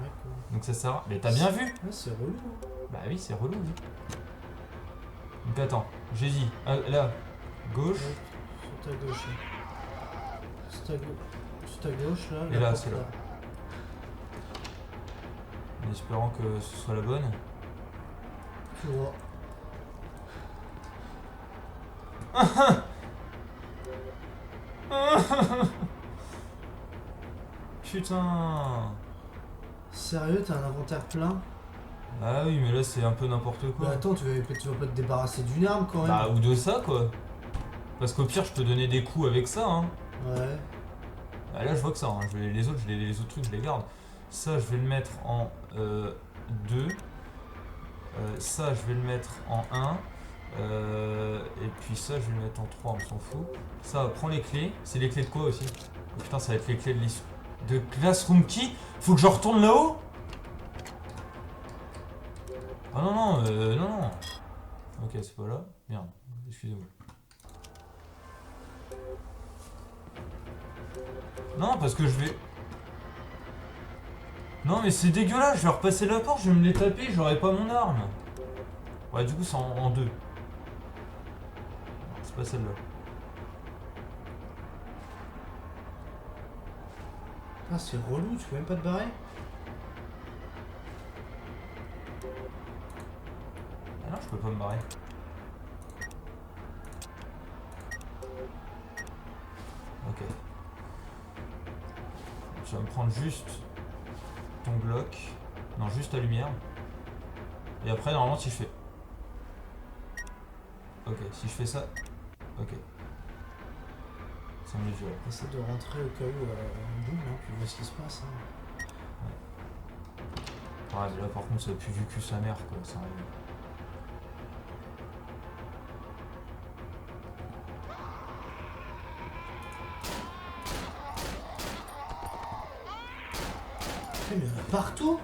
D'accord. Donc ça sert à... Mais t'as bien vu? Ouais, c'est relou. Hein. Bah oui, c'est relou, oui. Donc attends, j'ai dit, là, gauche, Ouais, sur ta gauche. Hein. Sur ta gauche, là. Et la là, porte, c'est là. en espérant que ce soit la bonne. Tu vois. Putain. Sérieux, t'as un inventaire plein? Ah oui, mais là c'est un peu n'importe Mais quoi. attends, tu vas pas te débarrasser d'une arme quand même? Bah, ou de ça quoi. Parce qu'au pire, je peux donner des coups avec ça, hein. Ouais. Ah, là, je vois que ça, hein. Les autres trucs, je les garde. Ça, je vais le mettre en 2. Ça, je vais le mettre en 1. Et puis ça, je vais le mettre en 3, on s'en fout. Ça, prends les clés. C'est les clés de quoi aussi? Oh, putain, ça va être les clés de Classroom Key. Faut que je retourne là-haut? Ah non, non, non. Ok, c'est pas là. Merde, excusez-moi. Non, parce que je vais... Non, mais c'est dégueulasse, je vais repasser la porte, je vais me les taper, j'aurai pas mon arme. Ouais, du coup, c'est en 2. C'est pas celle-là. Ah, c'est relou, tu peux même pas te barrer? Ah non, je peux pas me barrer. Ok. Tu vas me prendre juste ton bloc. Non, juste ta lumière. Et après, normalement, si je fais... Ok, si je fais ça... Ok. Ça me les viole. Essaie de rentrer au cas où en boule, hein, puis vois ce qui se passe. Hein. Ouais, mais là, par contre, ça pue du cul sa mère, quoi. Ça arrive. Mais il y en a partout!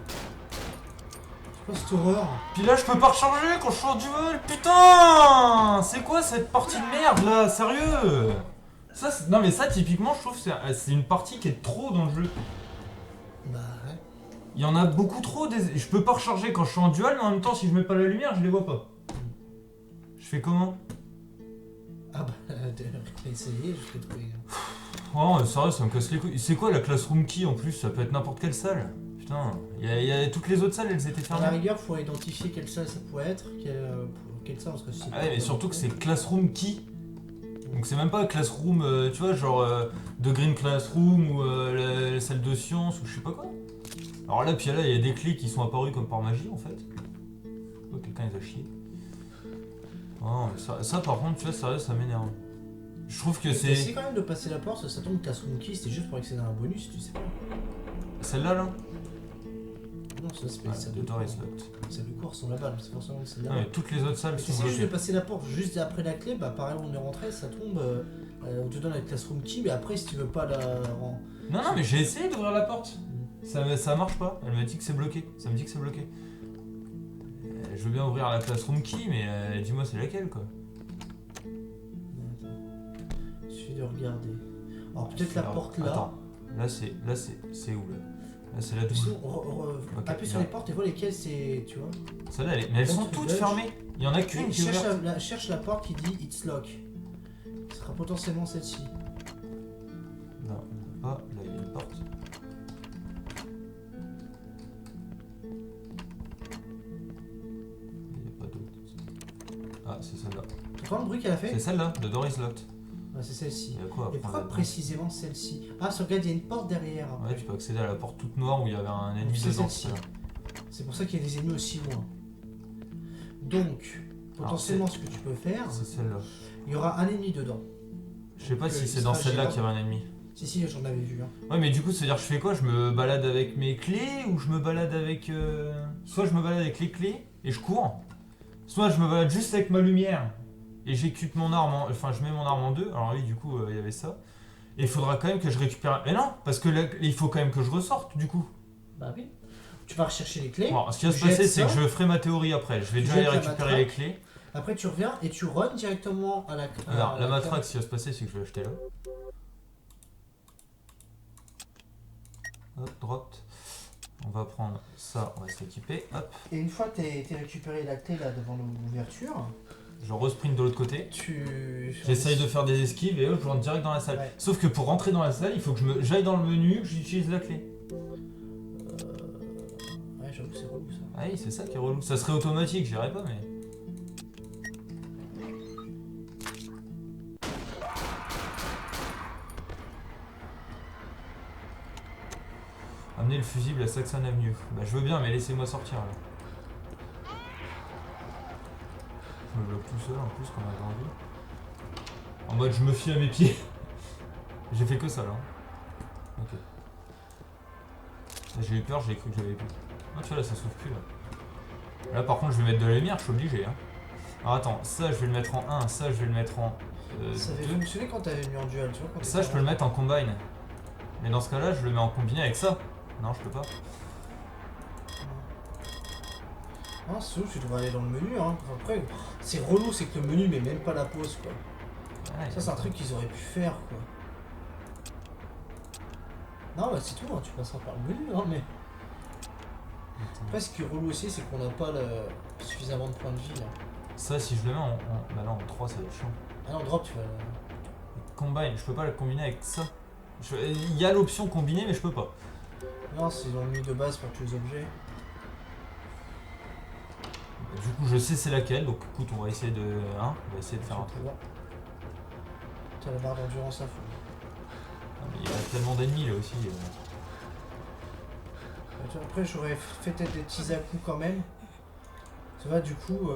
C'est quoi cette horreur? Puis là, je peux pas recharger quand je suis en duel. Putain! C'est quoi cette partie de merde, là? Sérieux? Ça, non, mais ça, typiquement, je trouve que c'est une partie qui est trop dans le jeu. Bah ouais. Il y en a beaucoup trop. Je peux pas recharger quand je suis en duel, mais en même temps, si je mets pas la lumière, je les vois pas. Je fais comment? Ah bah, t'as essayé, je t'ai trouvé. Oh, sérieux, ça me casse les couilles. C'est quoi la classroom key en plus? Ça peut être n'importe quelle salle. Putain, toutes les autres salles, elles étaient À la fermées. rigueur, faut identifier quelle salle ça pourrait être, quelle salle, parce que c'est Ah ouais, mais surtout que c'est classroom key. Donc c'est même pas classroom, tu vois, genre de Green Classroom ou la salle de sciences ou je sais pas quoi. Alors là, puis là, il y a des clés qui sont apparues comme par magie en fait. Oh, quelqu'un les a chiés. Oh, mais ça par contre, tu vois, sérieux, ça m'énerve. Je trouve que Essaye c'est... quand même de passer la porte, ça tombe Classroom Key, c'était juste pour accéder à un bonus, tu sais pas. Celle-là, là? Non, ça c'est Ouais, ça the door is locked. Ça de cours sont là-bas, c'est forcément que c'est là-bas. Non, mais toutes les autres salles Mais sont si c'est juste de bloquées. passer la porte juste après la clé, bah pareil, on est rentré, ça tombe, on te donne la Classroom Key, mais après, si tu veux pas la... Non, non, mais j'ai essayé d'ouvrir la porte. Ça marche pas. Elle m'a dit que c'est bloqué. Ça me dit que c'est bloqué. Je veux bien ouvrir la classroom key, mais dis-moi c'est laquelle quoi. Il suffit de regarder. Alors peut-être la Alors, porte là. Attends, là c'est où là? Là c'est la double. Sinon, Ok, appuie sur là. les portes et vois lesquelles c'est, tu vois. Celle-là, mais elles sont Contre toutes Dodge. fermées. Il y en a qu'une Et qui est ouverte. cherche la porte qui dit It's lock. Ce sera potentiellement celle-ci. Non, pas. Là il y a une porte. Il n'y a pas d'autre. Ah, c'est celle-là. T'entends le bruit qu'elle a fait? C'est celle-là, the door is locked. Ouais, c'est celle-ci. Il y a quoi Et après pourquoi là-dedans? précisément celle-ci? Ah, regarde, il y a une porte derrière. Ouais, tu peux accéder à la porte toute noire où il y avait un ennemi C'est dedans. celle-ci. C'est là. C'est pour ça qu'il y a des ennemis aussi loin. Donc, potentiellement, ce que tu peux faire, C'est celle-là. il y aura un ennemi dedans. Je sais pas Donc, si il c'est dans sera celle-là gérable. qu'il y avait un ennemi. Si, j'en avais vu. Hein. Ouais, mais du coup, c'est-à-dire, je fais quoi? Je me balade avec mes clés ou je me balade avec. Soit je me balade avec les clés et je cours, soit je me balade juste avec ma lumière et j'équipe mon arme enfin, je mets mon arme en deux. Alors, oui, du coup, il y avait ça. Et il faudra quand même que je récupère. Mais non, parce que là, il faut quand même que je ressorte, du coup. Bah oui. Tu vas rechercher les clés. Bon, ce qui va se tu jettes passer, c'est ça. que je ferai ma théorie après. Je vais Tu déjà aller jettes la récupérer matraque. les clés. Après tu reviens et tu run directement à la... Alors, la matraque, ce qui va se passer, c'est que je vais l'acheter là. Hop, drop. On va prendre ça, on va s'équiper. Hop, Et une fois que t'es récupéré la clé là devant l'ouverture, je resprint de l'autre côté. tu... J'essaye de faire des esquives et hop, je rentre direct dans la salle. Ouais. Sauf que pour rentrer dans la salle, il faut que j'aille dans le menu, que j'utilise la clé. Ouais, j'avoue que c'est relou ça. Ah oui, c'est ça qui est relou. Ça serait automatique, j'irais pas, mais. Amener le fusible à Saxon Avenue. Bah, je veux bien, mais laissez-moi sortir là. Je me bloque tout seul en plus, comme on avait envie. En mode, je me fie à mes pieds. J'ai fait que ça là. Ok. Là, j'ai eu peur, j'ai cru que j'avais plus. Ah, tu vois, là, ça s'ouvre plus là. Là, par contre, je vais mettre de la lumière, je suis obligé. Hein. Alors, attends, ça, je vais le mettre en 1, ça, je vais le mettre en Ça avait 2. fonctionné quand t'avais mis en duel, tu vois quand Ça, je peux le mettre en combine. Mais dans ce cas-là, je le mets en combiné avec ça. Non, je peux pas. Ah, c'est où tu devrais aller dans le menu, hein. Après, c'est relou, c'est que le menu met même pas la pause, quoi. Ouais, Ça, c'est un truc qu'ils auraient pu faire, quoi. Non, bah c'est tout, hein. Tu passeras par le menu, hein, mais... Après, ce qui est relou aussi, c'est qu'on n'a pas suffisamment de points de vie, là. Ça, si je le mets en... Bah non, en 3, ça va être chiant. Ah non, drop, tu vas... Combine, je peux pas le combiner avec ça. Il y a l'option combiner, mais je peux pas. Non, c'est dans le menu de base pour tous les objets. Du coup, je sais c'est laquelle, donc écoute, on va essayer de... Hein, on va essayer de faire un truc. T'as la barre d'endurance à fond. Ah, mais il y a tellement d'ennemis là aussi. Après, j'aurais fait peut-être des petits à-coups quand même. Ça va, du coup...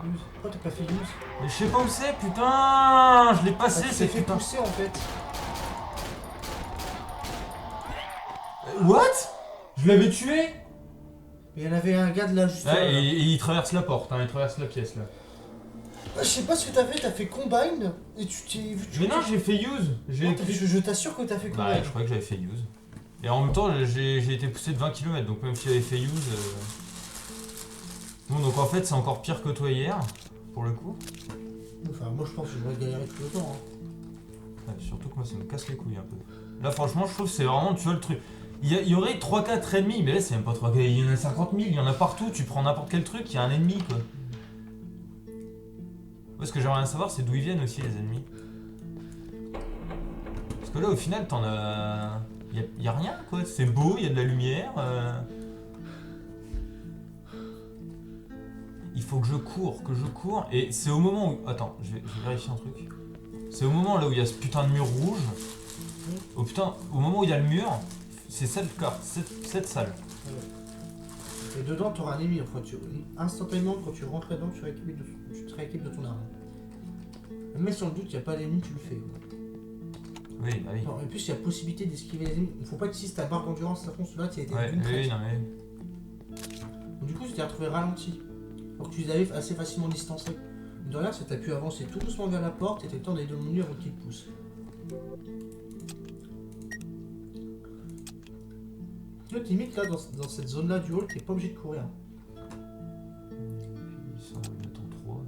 Use. Pourquoi t'as pas fait use? Mais je sais pas où c'est, putain. Je l'ai passé, tu c'est t'es fait putain. pousser en fait. What? Je l'avais tué? Mais il y en avait un gars de là juste là. Ouais, et il traverse la porte, hein, il traverse la pièce là. Je sais pas ce que t'as fait combine et tu t'es... Mais non, j'ai fait use. Non, je t'assure que t'as fait combine. Bah, je croyais que j'avais fait use. Et en même temps, j'ai été poussé de 20 km, donc même si j'avais fait use... Bon, donc en fait, c'est encore pire que toi hier, pour le coup. Enfin, moi je pense que je vais galérer tout le temps. Hein. Ouais, surtout que moi, ça me casse les couilles un peu. Là, franchement, je trouve que c'est vraiment, tu vois, le truc. Il y aurait 3-4 ennemis, mais là, c'est même pas 3-4. Il y en a 50 000, il y en a partout. Tu prends n'importe quel truc, il y a un ennemi, quoi. Ouais, ce que j'aimerais bien savoir, c'est d'où ils viennent aussi, les ennemis. Parce que là, au final, t'en as... Y a rien, quoi. C'est beau, il y a de la lumière. Il faut que je cours, et c'est au moment où... Attends, je vais vérifier un truc. C'est au moment là où il y a ce putain de mur rouge. Au moment où il y a le mur, c'est cette carte, cette salle. Et dedans, t'auras un ennemi. Enfin, instantanément, quand tu rentres dedans, tu te rééquipes de ton arme. Même sur le doute, il n'y a pas d'ennemi, tu le fais. Oui, bah oui. En plus, il y a possibilité d'esquiver les ennemis. Il faut pas que si ta barre d'endurance, ça fonce là, tu as été Ouais, d'une traite. oui, non mais... Du coup, tu t'es retrouvé ralenti. Alors que tu les avais assez facilement distancés. De rien, c'est que tu as pu avancer tout doucement vers la porte et t'as eu le temps d'aller dans le menu avant qu'il te pousse. Là, limite, là, dans cette zone-là du hall, t'es pas obligé de courir. Ça, on va le mettre en 3.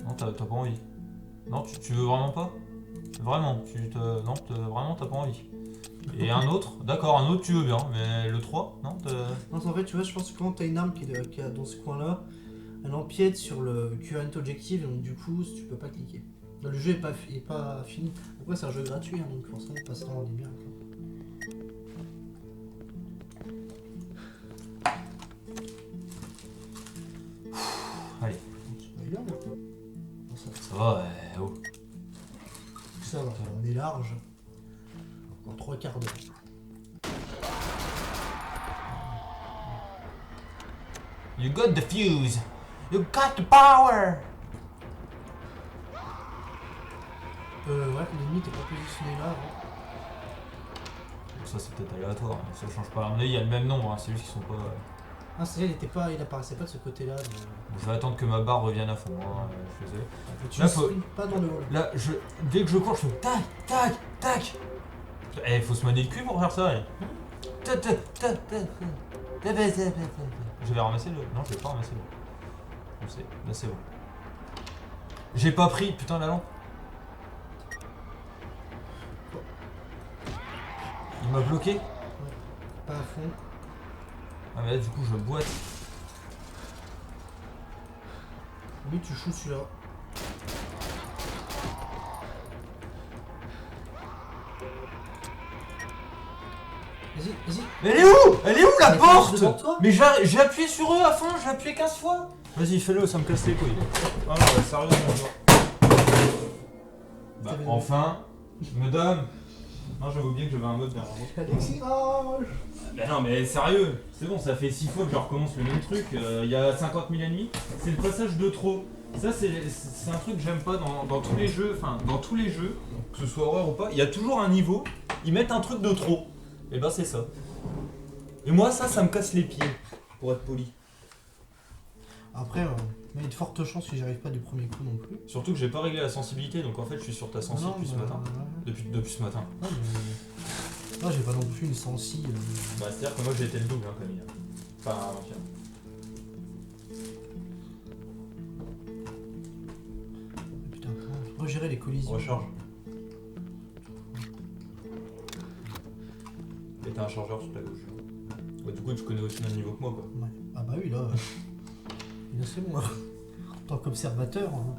Non, t'as pas envie. Non, tu veux vraiment pas? Vraiment, non, vraiment t'as pas envie. Et un autre, d'accord, un autre tu veux bien, mais le 3, non Non, en fait, tu vois, je pense que quand t'as une arme qui est dans ce coin-là, elle empiète sur le current objective, et donc du coup, tu peux pas cliquer. Le jeu est pas fini. Pourquoi c'est un jeu gratuit, hein, donc forcément, pas ça en est bien. Allez. C'est pas évident, maintenant. Bon, ça Ça va, oh. Ça va, on est large. Encore 3 quarts d'heure. You got the fuse. You got the power. Ouais, l'ennemi t'es pas positionné là avant. Ça c'est peut-être aléatoire, mais ça change pas. À mon avis, il y a le même nombre, hein, c'est juste qu'ils sont pas... Ah, c'est-à-dire il apparaissait pas de ce côté-là. Mais... Bon, je vais attendre que ma barre revienne à fond, hein, je suis désolé. Tu Là, ne faut- sprints pas dans le hall. Là, dès que je cours, je fais tac, tac, tac. Eh, faut se manier le cul pour faire ça. Ouais. J'avais ramassé le... Non, je l'ai pas ramassé le... Je sais, là c'est bon. J'ai pas pris, putain la lampe. Il m'a bloqué. Pas à fond. Ah mais là du coup je boite. Lui, tu shoots celui-là. Vas-y, vas-y. Mais elle est où? Elle est où la Elle est porte? devant toi. Mais j'ai appuyé sur eux à fond, j'ai appuyé 15 fois. Vas-y fais-le, ça me casse les couilles. Ah non, sérieusement genre. Bah enfin, madame. Non j'avais oublié que j'avais un mode derrière moi. Alexis Rage. Bah non mais sérieux, c'est bon, ça fait 6 fois que je recommence le même truc, il y a 50 000 ennemis, c'est le passage de trop. Ça c'est un truc que j'aime pas dans tous les jeux, enfin dans tous les jeux, que ce soit horreur ou pas, il y a toujours un niveau, ils mettent un truc de trop. Et ben c'est ça. Et moi ça me casse les pieds, pour être poli. Après, mais il y a de fortes chances que j'y arrive pas du premier coup non plus. Surtout que j'ai pas réglé la sensibilité, donc en fait je suis sur ta sensi depuis ce matin. ouais. Depuis ce matin. Non, mais... Non, j'ai pas non plus une sensi. Bah c'est-à-dire que moi j'ai été le double hein, comme il y a. Enfin avant-hier. Putain, faut gérer les collisions. Recharge. Et t'as un chargeur sur ta gauche. Ouais, du coup, tu connais aussi le même niveau que moi, quoi. Ouais. Ah bah oui, là. Là c'est bon. En tant qu'observateur. Hein.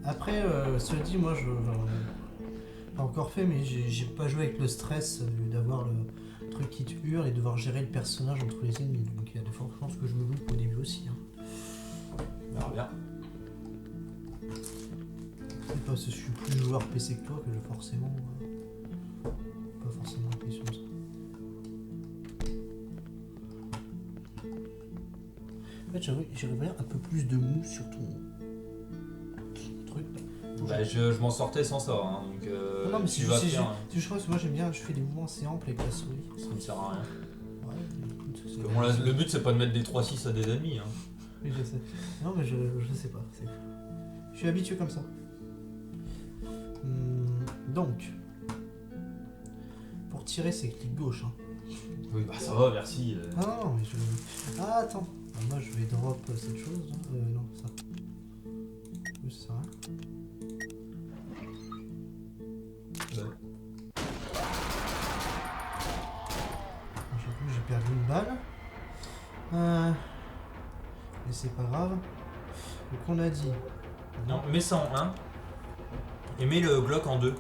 Après, cela dit, moi, pas encore fait, mais j'ai pas joué avec le stress d'avoir le truc qui te hurle et devoir gérer le personnage entre les ennemis. Donc il y a de fortes chances que je me loupe au début aussi. Hein. On verra bien. C'est pas parce que je suis plus joueur PC que toi que j'ai forcément. Pas forcément l'impression de ça. En fait, j'aimerais bien un peu plus de mou sur ton truc. Bah, je m'en sortais sans ça, hein, donc Non, mais tu si vas je sais, faire. je crois que moi j'aime bien, je fais des mouvements assez amples avec la souris. Ça ne sert à rien. Ouais, écoute, Parce que bon, là, le but, c'est pas de mettre des 3-6 à des amis. Hein. Oui, je sais. Non, mais je sais pas. Je suis habitué comme ça. Donc, pour tirer, c'est clic gauche. Hein. Oui, bah ça va, merci. Ah non, mais je. Ah, attends. Ah, moi, je vais drop cette chose. Hein. Non, ça. Oui, ça sert à rien. Ouais. J'avoue, j'ai perdu une balle. Mais c'est pas grave. Donc, on a dit. Non, mets ça en 1. Et mets le Glock en 2.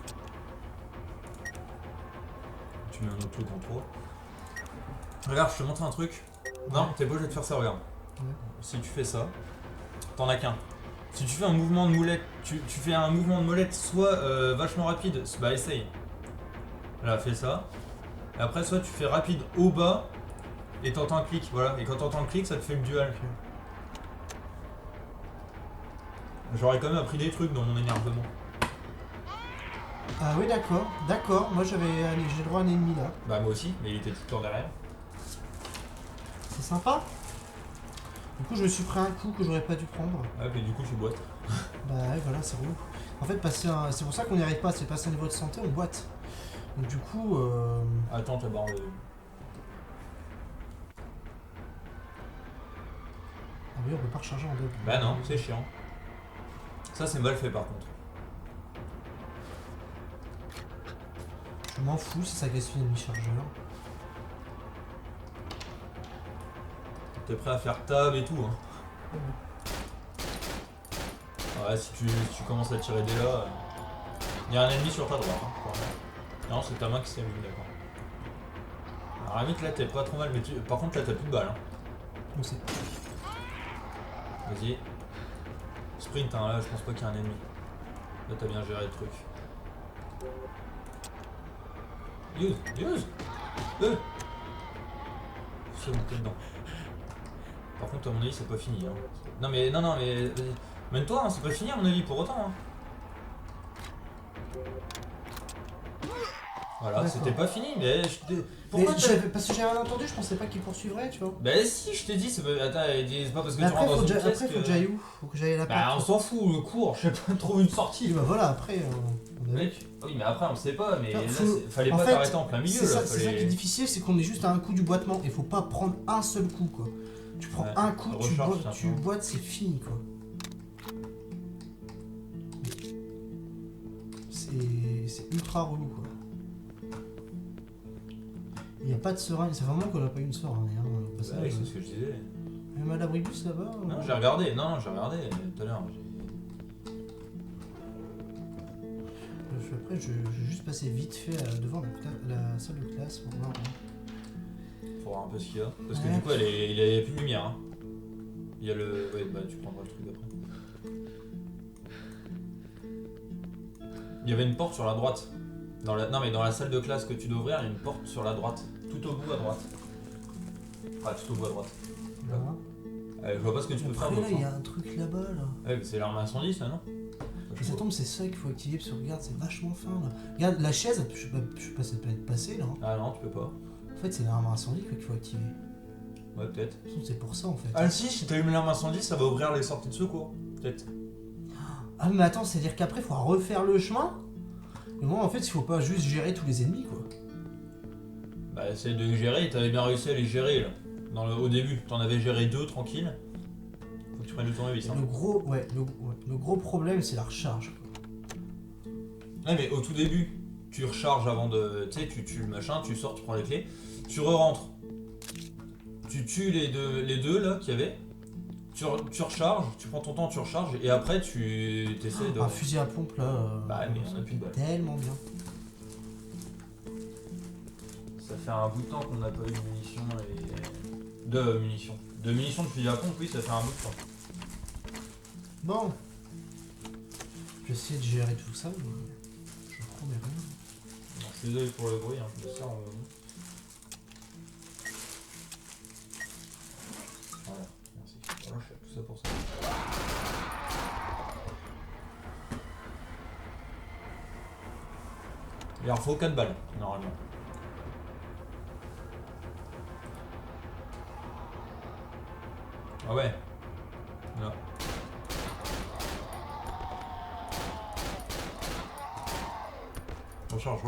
Tu mets un autre truc en 3. Regarde, je te montre un truc. Non, t'es beau, je vais te faire ça, regarde. Ouais. Si tu fais ça, t'en as qu'un. Si tu fais un mouvement de molette, tu fais un mouvement de molette soit vachement rapide, bah essaye. Là, fais ça. Et après, soit tu fais rapide au bas et t'entends un clic, voilà. Et quand t'entends le clic, ça te fait le dual. J'aurais quand même appris des trucs dans mon énervement. Ah oui, d'accord. Moi, j'ai le droit à un ennemi là. Bah moi aussi, mais il était tout le temps derrière. C'est sympa. Du coup, je me suis pris un coup que j'aurais pas dû prendre. Ouais, puis du coup, tu boites. Bah ouais, voilà, c'est relou. En fait, c'est pour ça qu'on n'y arrive pas. C'est passer un niveau de santé, on boite. Donc du coup... Attends, t'as barre de... Ah oui, on peut pas recharger en deux. Bah non, c'est chiant. Ça, c'est mal fait par contre. Je m'en fous si ça gaspille un demi-chargeur. T'es prêt à faire tab et tout, hein. Ouais, si tu commences à tirer dès là... Il y a un ennemi sur ta droite, hein, je crois. Non, c'est ta main qui s'est mise, d'accord. Alors, à la limite, là, t'es pas trop mal, mais par contre, là, t'as plus de balles. Hein. Donc c'est... Vas-y. Sprint, hein, là, je pense pas qu'il y a un ennemi. Là, t'as bien géré le truc. Use C'est bon, t'es dedans. Par contre, à mon avis, c'est pas fini. Hein. Non, mais vas-y. Mène-toi, hein, c'est pas fini, à mon avis, pour autant. Hein. Voilà, D'accord. c'était pas fini, mais pourquoi parce que j'avais rien entendu, je pensais pas qu'il poursuivrait, tu vois. Bah si, je t'ai dit, c'est pas... Attends, c'est pas parce que Mais tu rentres dans une pièce faut que j'aille où? Faut que j'aille à la Bah on porte. s'en fout, le cours, je sais pas, trouve une sortie. Bah voilà, après, on Mec, oui, mais après on le sait pas, mais Putain, là, faut- fallait en pas fait, t'arrêter en plein milieu. C'est ça, là, c'est ça qui est difficile, c'est qu'on est juste à un coup du boitement et faut pas prendre un seul coup quoi. Tu prends Ouais, un coup, tu recharge, boites, simplement. c'est fini quoi. C'est ultra relou quoi. Il n'y a pas de seringue, c'est vraiment qu'on n'a pas eu une seringue. Hein, au Bah passage. oui, c'est ce que je disais. Même à l'abribus là-bas. Non, j'ai regardé, j'ai regardé tout à l'heure. Après, je vais juste passer vite fait devant la salle de classe pour voir. Pour voir un peu ce qu'il y a. Parce que Ouais. du coup, il y a plus de lumière. Hein. Il y a le. Ouais, bah tu prendras le truc d'après. Il y avait une porte sur la droite. Non, mais dans la salle de classe que tu dois ouvrir, il y a une porte sur la droite. Tout au bout à droite. Ah, tout au bout à droite. Là. Je vois pas ce que tu peux faire. Après là, d'autre, il y hein. a un truc là-bas là. Ouais, c'est l'arme incendie, ça, non? Et ça tombe, c'est ça qu'il faut activer parce que regarde, c'est vachement fin là. Regarde, la chaise, je sais pas si elle peut être passée là. Ah non, tu peux pas. En fait, c'est l'arme incendie qu'il faut activer. Ouais, peut-être. De toute façon, c'est pour ça en fait. Ah si t'allumes l'arme incendie, ça va ouvrir les sorties de secours. Peut-être. Ah, mais attends, c'est-à-dire qu'après, il faut refaire le chemin. Et moi, en fait, il faut pas juste gérer tous les ennemis quoi. Bah, essaye de les gérer, t'avais bien réussi à les gérer là. Au début, t'en avais géré 2 tranquille. Faut que tu prennes le tournevis. Hein. Le gros problème, c'est la recharge. Ouais, mais au tout début, tu recharges avant de. Tu sais, tu tues le machin, tu sors, tu prends les clés, tu re-rentres. Tu tues les deux là qu'il y avait, tu recharges, tu prends ton temps, tu recharges, et après tu t'essaies de. Un fusil à pompe là. Bah, mais on a plus de balles. Tellement bien. Ça fait un bout de temps qu'on n'a pas eu de munitions et. De munitions. De munitions de fusil à pompe, oui, ça fait un bout de temps. Bon. Je vais essayer de gérer tout ça, mais je promets rien. Bon, je suis désolé pour le bruit, hein, je ça, Voilà, merci. Voilà, je fais tout ça pour ça. Il leur faut 4 balles, normalement. Ah ouais. Là. Recharge.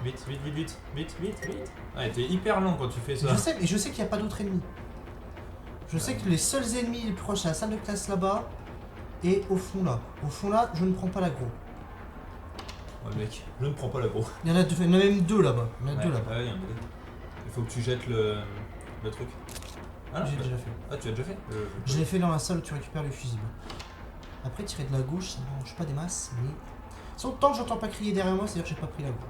Vite. Ah, t'es hyper lent quand tu fais ça. Je sais qu'il n'y a pas d'autres ennemis. Je sais que les seuls ennemis les plus proches, c'est la salle de classe là-bas et au fond là. Au fond là, je ne prends pas l'aggro. Ouais, mec, je ne prends pas l'aggro. Il y en a même deux là-bas. Il y en a deux là-bas. Ouais, il y en a deux. Il faut que tu jettes le truc. Ah non, J'ai déjà fait. Ah, tu as déjà fait Je l'ai fait dans la salle où tu récupères le fusible. Après, tirer de la gauche, ça m'arrange pas des masses, mais. Tant que j'entends pas crier derrière moi, c'est-à-dire que j'ai pas pris la gauche.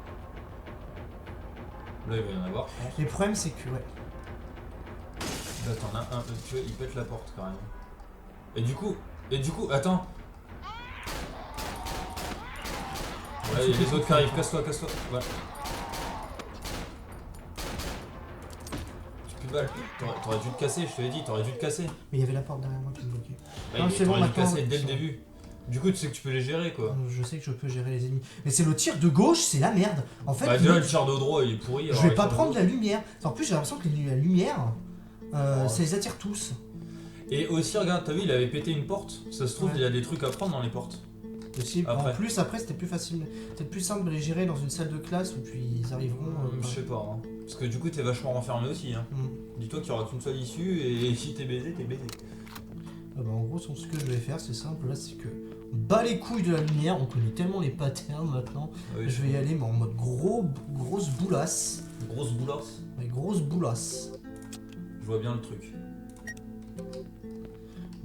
Là, il va y en avoir, je pense. Et le problème, c'est que, ouais. Là, t'en as un, tu vois, il pète la porte carrément. Et du coup, attends. Ouais, il y a les autres qui arrivent, casse-toi. Ouais. J'ai plus de balles. T'aurais dû te casser, je te l'ai dit, t'aurais dû te casser. Mais il y avait la porte derrière moi qui me bloquait. Ouais, Non, mais c'est bon, t'aurais dû te maintenant, casser dès le c'est bon. début. Du coup, tu sais que tu peux les gérer quoi. Je sais que je peux gérer les ennemis. Mais c'est le tir de gauche, c'est la merde. En fait, Bah, déjà, le tir de droit, il est pourri. je alors, vais le pas tir de prendre gauche- la lumière. En plus, j'ai l'impression que la lumière, ça les attire tous. Et aussi, regarde, t'as vu, il avait pété une porte. Ça se trouve, Ouais. il y a des trucs à prendre dans les portes. Possible. Après. En plus, après, c'était plus facile. C'était plus simple de les gérer dans une salle de classe où puis ils arriveront. Je sais pas. Hein. Parce que du coup, t'es vachement renfermé aussi. Hein. Dis-toi qu'il y aura qu'une seule issue et si t'es baisé, t'es baisé. Ah bah, en gros, ce que je vais faire, c'est simple. Là, c'est que bas les couilles de la lumière. On connaît tellement les patterns maintenant. Ah oui, Je vais y aller, mais en mode grosse boulasse. Grosse boulasse. Mais grosse boulasse. Je vois bien le truc.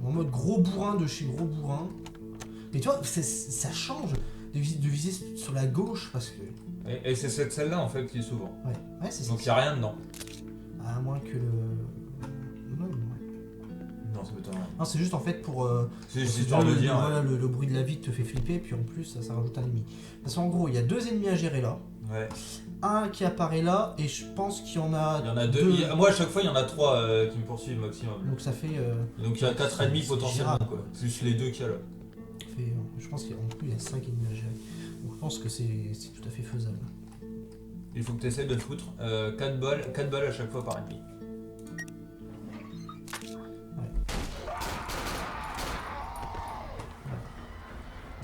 En mode gros bourrin de chez gros bourrin. Mais tu vois, ça change de viser sur la gauche parce que. Et c'est cette celle-là en fait qui s'ouvre. Ouais, c'est ça. Donc il n'y a rien dedans. À moins que le. Non, ouais. Non, ça m'étonne rien. Non, c'est juste en fait pour. C'est parce que histoire de le, dire. voilà, le bruit de la vie te fait flipper, puis en plus, ça rajoute un ennemi. Parce qu'en gros, il y a deux ennemis à gérer là. Ouais. Un qui apparaît là, et je pense qu'il y en a. Il y en a deux. Moi, à chaque fois, il y en a 3 qui me poursuivent maximum. Donc ça fait. Donc il y a 4 ennemis c'est potentiellement gérable. quoi. Plus les 2 qu'il y a là. Je pense qu'en plus, il y a 5 ennemis à gérer. Donc je pense que c'est tout à fait faisable. Il faut que tu essayes de le foutre. 4 balles à chaque fois par ennemi.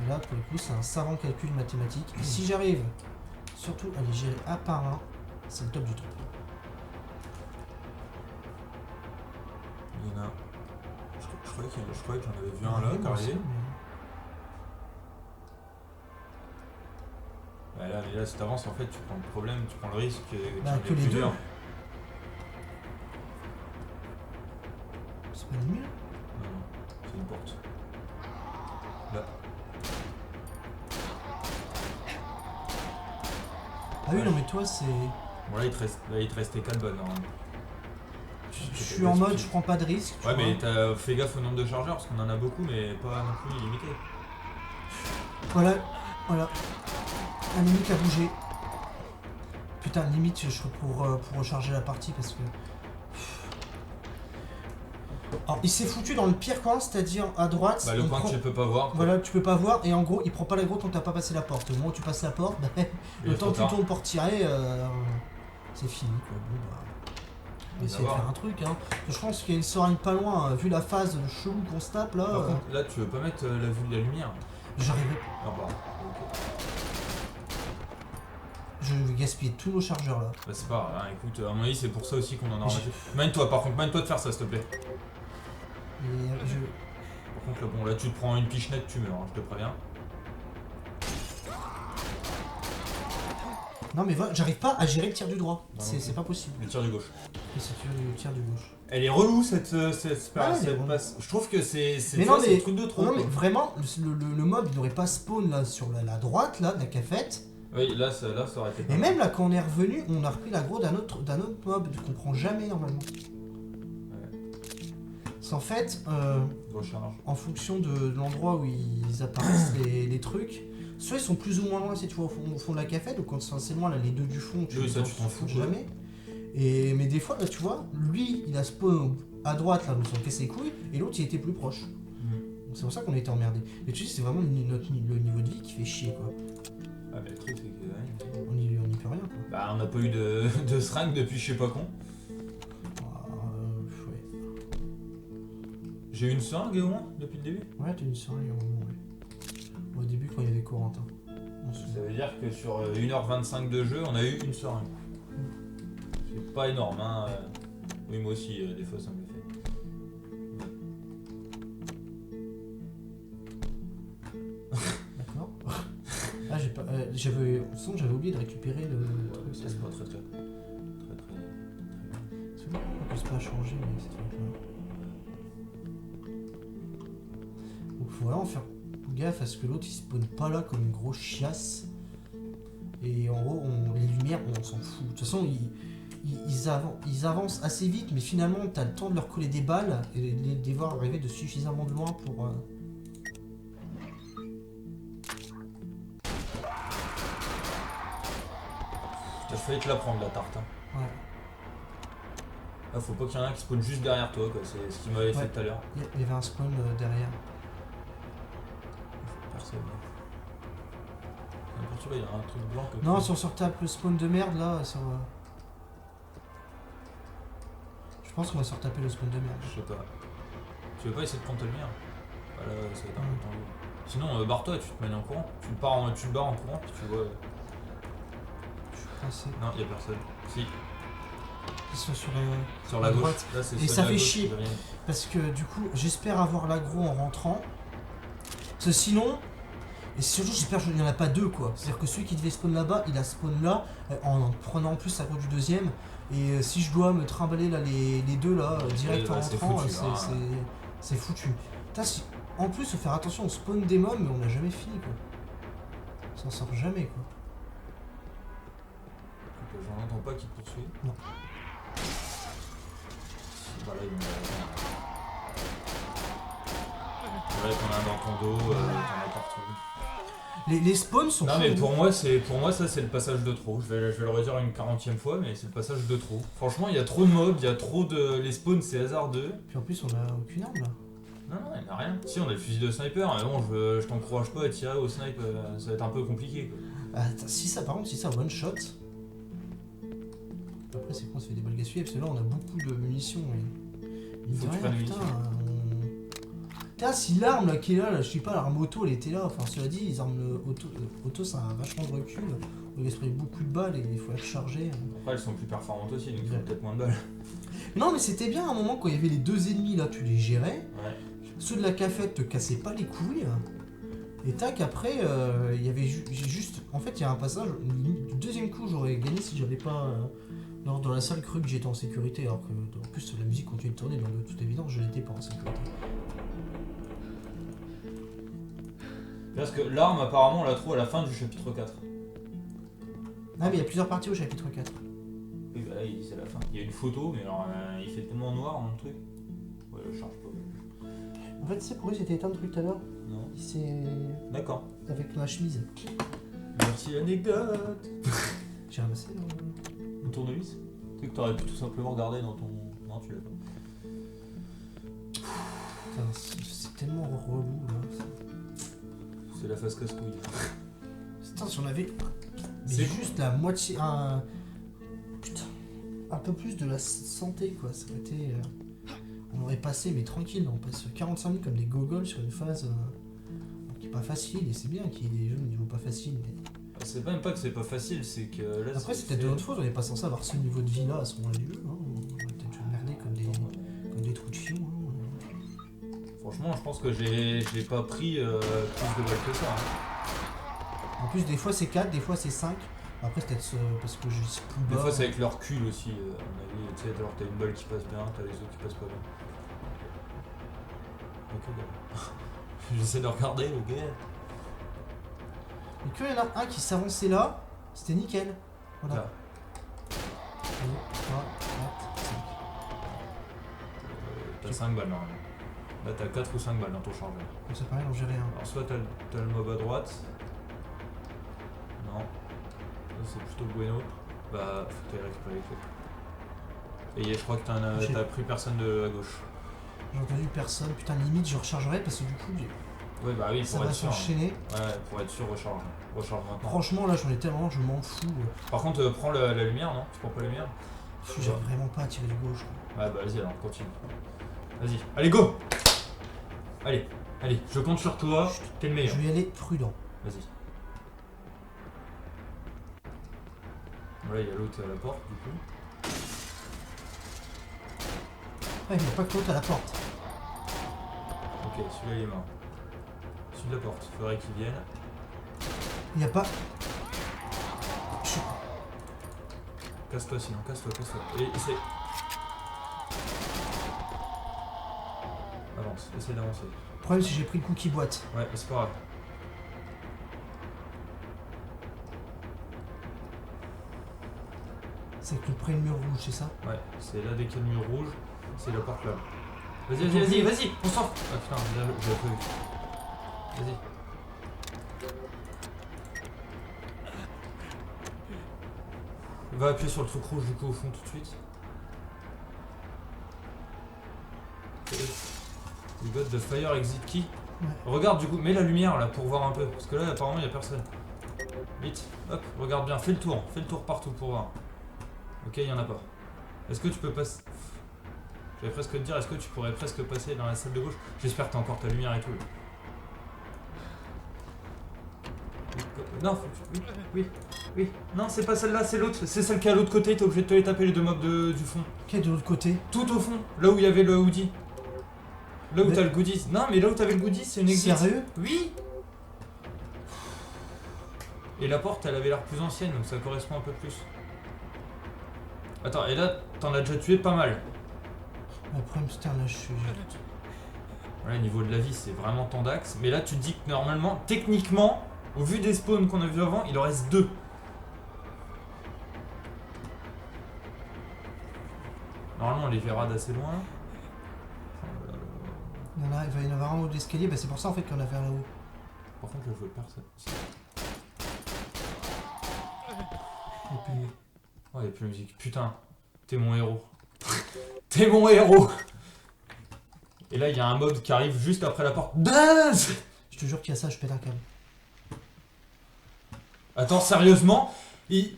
Et là, pour le coup, c'est un savant calcul mathématique. Et si j'arrive, surtout à les gérer un par un, c'est le top du top. Il y en a. Je croyais que j'en avais vu un là, Oui, moi aussi, carré. mais- Bah là, si t'avances, en fait, tu prends le problème, tu prends le risque que Bah, tu en que aies les deux. plusieurs. C'est pas ennemi là? Non, c'est une porte. Là. Ah oui, non, mais toi, c'est. Bon, là, il te restait 4 bonnes. Hein. Je suis en mode, je prends pas de risque. tu Ouais, mais vois. t'as fait gaffe au nombre de chargeurs parce qu'on en a beaucoup, mais pas non plus illimité. Voilà, voilà. Un ennemi qui a bougé. Putain, limite, je serais pour recharger la partie parce que. Alors, il s'est foutu dans le pire coin, c'est-à-dire à droite. Bah, le on coin prend- que tu peux pas voir. Voilà, tu peux pas voir, et en gros, il prend pas l'aggro tant que t'as pas passé la porte. Au moment où tu passes la porte, bah, Il le est temps trop que tu tard. tournes pour tirer, c'est fini quoi. Bon, bah. On va essayer de D'abord. faire un truc, hein. Je pense qu'il y a une seringue pas loin, vu la phase chelou qu'on se tape là. Par contre, là, tu veux pas mettre la vue de la lumière. J'arriverai. Non, bah, ok. Je vais gaspiller tous nos chargeurs là. Bah, c'est pas grave, hein. Écoute, à mon avis, c'est pour ça aussi qu'on en a J'ai- ramassé. Mène-toi, par contre, mène-toi de faire ça, s'il te plaît. Et Par contre, là, bon, là, tu te prends une pichenette, tu meurs, hein, je te préviens. Non mais voilà, j'arrive pas à gérer le tir du droit. Non, C'est non c'est plus. pas possible. Le tir du gauche. Et c'est le tir du gauche. Elle est relou cette Ouais, elle est relou. passe. Je trouve que c'est Mais tu non, vois, c'est mais- le truc de trop. Non quoi. mais vraiment, le mob il n'aurait pas spawn là sur la droite là, de la cafette. Oui, là, ça aurait été. Et même là quand on est revenu, on a repris l'aggro d'un autre mob qu'on prend jamais normalement. C'est en fait, Recharge. en fonction de l'endroit où ils apparaissent les trucs, soit ils sont plus ou moins loin si tu vois au fond de la cafette, donc quand c'est assez loin là les deux du fond, Oui, ça, tu t'en fous, quoi. jamais. Mais des fois là tu vois, lui il a spawn à droite là, nous on casse les couilles, et l'autre il était plus proche. Donc c'est pour ça qu'on était emmerdés. Mais tu sais c'est vraiment le niveau de vie qui fait chier quoi. Ah, mais le truc, c'est que. ouais. On y peut rien quoi. Bah, on n'a pas eu de seringue depuis je sais pas quand. Ouais. J'ai eu une seringue au moins depuis le début. Ouais, t'as une seringue au moment, ouais. Au début quand il y avait Corentin. On se- Ça veut dire que sur 1h25 de jeu, on a eu une seringue. C'est pas énorme, hein. Oui, moi aussi, des fois, ça me le fait. D'accord. Ah j'ai pas. J'avais. De toute façon j'avais oublié de récupérer le truc. Ça, c'est pas très. C'est bon, on peut pas changer mais c'est très bien. Donc faut vraiment faire gaffe à ce que l'autre il spawn pas là comme une grosse chiasse. Et en gros les lumières on s'en fout. De toute façon ils avancent assez vite mais finalement t'as le temps de leur coller des balles et de les voir arriver de suffisamment de loin pour... T'as failli te la prendre la tarte. Hein. Ouais. Là, faut pas qu'il y en ait un qui spawn juste derrière toi, quoi. C'est ce qui m'avait fait Ouais. tout à l'heure. Il y avait un spawn derrière. Personne. N'importe où, là, il y a un truc blanc. Comme Non, ça. si on se retape le spawn de merde là, sur... Je pense qu'on va se retaper le spawn de merde. Je sais pas. Tu veux pas essayer de prendre ta lumière? Bah là, ça va être un peu tendu. Sinon, barre-toi, tu te mets en courant. Tu te barres en courant, puis tu vois. Je suis passé. Non, y a personne. Si, Ils sont sur sur à la droite. gauche. Là, c'est Et celle ça de la fait gauche chier. qui revient. Parce que du coup, j'espère avoir l'aggro en rentrant. Parce que sinon, et surtout j'espère qu'il n'y en a pas deux quoi. C'est-à-dire que celui qui devait spawn là-bas, il a spawn là, en prenant en plus l'aggro du deuxième. Et si je dois me trimballer là les deux là, direct en là, c'est rentrant, foutu, hein. c'est foutu. Putain, en plus, faut faire attention, on spawn des mobs, mais on n'a jamais fini quoi. On s'en sort jamais quoi. J'en entends pas qui te poursuit. Non. Voilà, il y en a qu'on a un dans ton dos, t'en as partout. Les spawns sont Non mais chelous. pour moi ça c'est le passage de trop. Je vais le redire une 40e fois, mais c'est le passage de trop. Franchement, il y a trop de mobs, il y a trop de. Les spawns c'est hasardeux. Puis en plus, on a aucune arme là. Non, il n'y a rien. Si, on a le fusil de sniper, mais bon, je t'encourage pas à tirer au snipe, ça va être un peu compliqué. Quoi. Si ça, par contre, si ça one shot. Après, c'est qu'on se fait des balles gaspillées parce que là, on a beaucoup de munitions. Et... Il faut que tu prennes munitions. Putain, si l'arme là qui est là, je sais pas, l'arme auto elle était là. Enfin, cela dit, les armes auto ça a vachement de recul. Il se prend beaucoup de balles et il faut les recharger. Après, elles sont plus performantes aussi, donc il faut Ouais. peut-être moins de balles. Non, mais c'était bien à un moment quand il y avait les deux ennemis là, tu les gérais. Ouais. Ceux de la cafette te cassaient pas les couilles. Et tac, après, il y avait j'ai juste. En fait, il y a un passage. Du deuxième coup, j'aurais gagné si j'avais pas. Lors dans la salle cru que j'étais en sécurité, alors que en plus la musique continue de tourner, donc de toute évidence, je n'étais pas en sécurité. Parce que l'arme, apparemment, on la trouve à la fin du chapitre 4. Ah, mais il y a plusieurs parties au chapitre 4. Oui, bah là, c'est la fin. Il y a une photo, mais alors il fait tellement noir dans le truc. Ouais, je charge pas. En fait, tu sais pourquoi j'étais éteint depuis tout à l'heure? Non. C'est. D'accord. Avec la chemise. Merci, anecdote. J'ai ramassé. Une tournevis. Tu sais que t'aurais pu tout simplement regarder dans ton. Non, tu l'as pas. Putain, c'est tellement relou là. C'est la face casse-couille. Putain, si on avait. C'est juste la moitié. Putain. Un peu plus de la santé quoi. Ça aurait été. On aurait passé, mais tranquille, on passe 45 minutes comme des gogoles sur une phase qui est pas facile, et c'est bien qu'il y ait des jeux de niveau pas facile. Mais... C'est même pas que c'est pas facile, c'est que là. Après, c'était de notre faute, on n'est pas censé avoir ce niveau de vie là à ce moment-là du jeu. Hein. On aurait peut-être dû merder comme des trous de fion. Hein. Franchement, je pense que j'ai pas pris plus de balles que ça. Hein. En plus, des fois c'est 4, des fois c'est 5. Après, c'est peut-être parce que je suis plus bas. Des fois, c'est avec le recul aussi, à mon avis. Tu sais, alors t'as une balle qui passe bien, t'as les autres qui passent pas bien. Ok, bah. J'essaie de regarder, ok. Mais qu'il y en a un qui s'avançait là, c'était nickel. Voilà. Là. 1, 2, 3, 4, 5. T'as 5 balles normalement. Là, t'as 4 ou 5 balles dans ton chargeur. Comme ça, pareil, j'ai rien. Alors, soit t'as le mob à droite. Non. Ça, c'est plutôt bueno. Bah, faut que t'ailles récupérer les clés. Et je crois que t'as pris personne de à gauche. J'ai entendu personne. Putain, limite, je rechargerai parce que du coup, Ouais, bah oui, ça pour va être sûr. s'enchaîner. Ouais, pour être sûr, recharge. Recharge maintenant. Franchement, là, j'en ai tellement, je m'en fous. Par contre, prends la lumière, non? Tu prends pas la lumière? J'ai vraiment pas à tirer du gauche. Ouais, bah vas-y, alors, continue. Vas-y. Allez, go! Allez, allez, je compte sur toi. T'es le meilleur. Je vais y aller prudent. Vas-y. Voilà, il y a l'autre à la porte, du coup. Ouais, il n'y a pas que l'autre à la porte. Ok, celui-là il est mort. Celui de la porte, faudrait qu'il vienne. Il n'y a pas. Casse-toi sinon, casse-toi. Et essaie. Avance, essaie d'avancer. Le problème, c'est que j'ai pris le cookie boîte. Ouais, c'est pas grave. C'est que le près le mur rouge, c'est ça? Ouais, c'est là dès qu'il y a le mur rouge, c'est la porte là. Vas-y, on s'en fout. Ah putain, je l'ai pas vu. Vas-y. Va appuyer sur le truc rouge du coup au fond tout de suite. You got the fire exit key. Ouais. Regarde du coup, mets la lumière là pour voir un peu. Parce que là apparemment il y a personne. Vite, hop, regarde bien, fais le tour partout pour voir. Ok, il y en a pas. Est-ce que tu peux passer... J'allais presque te dire, est-ce que tu pourrais presque passer dans la salle de gauche? J'espère que t'as encore ta lumière et tout. Non, oui. Non, c'est pas celle-là, c'est l'autre. C'est celle qui est à l'autre côté, t'es obligé de te les taper les deux mobs du fond. Qui est de l'autre côté? Tout au fond, là où il y avait le hoodie. Là où Mais- t'as le goodies. Non, mais là où t'avais le goodies, c'est une exit. Sérieux? Oui. Et la porte, elle avait l'air plus ancienne, donc ça correspond un peu plus. Attends, et là, t'en as déjà tué pas mal. Le problème, putain, là, je suis. Voilà, niveau de la vie, c'est vraiment tendax. Mais là, tu te dis que normalement, techniquement, au vu des spawns qu'on a vus avant, il en reste 2. Normalement, on les verra d'assez loin. Il va y en avoir un au haut de l'escalier, bah c'est pour ça en fait qu'on a fait un là-haut. Par contre, là, je vois personne. Et puis. Oh, y'a plus de musique. Putain, t'es mon héros. T'es mon héros. Et là, il y a un mob qui arrive juste après la porte. Daz. Je te jure qu'il y a ça, je pète un câble. Attends, sérieusement, il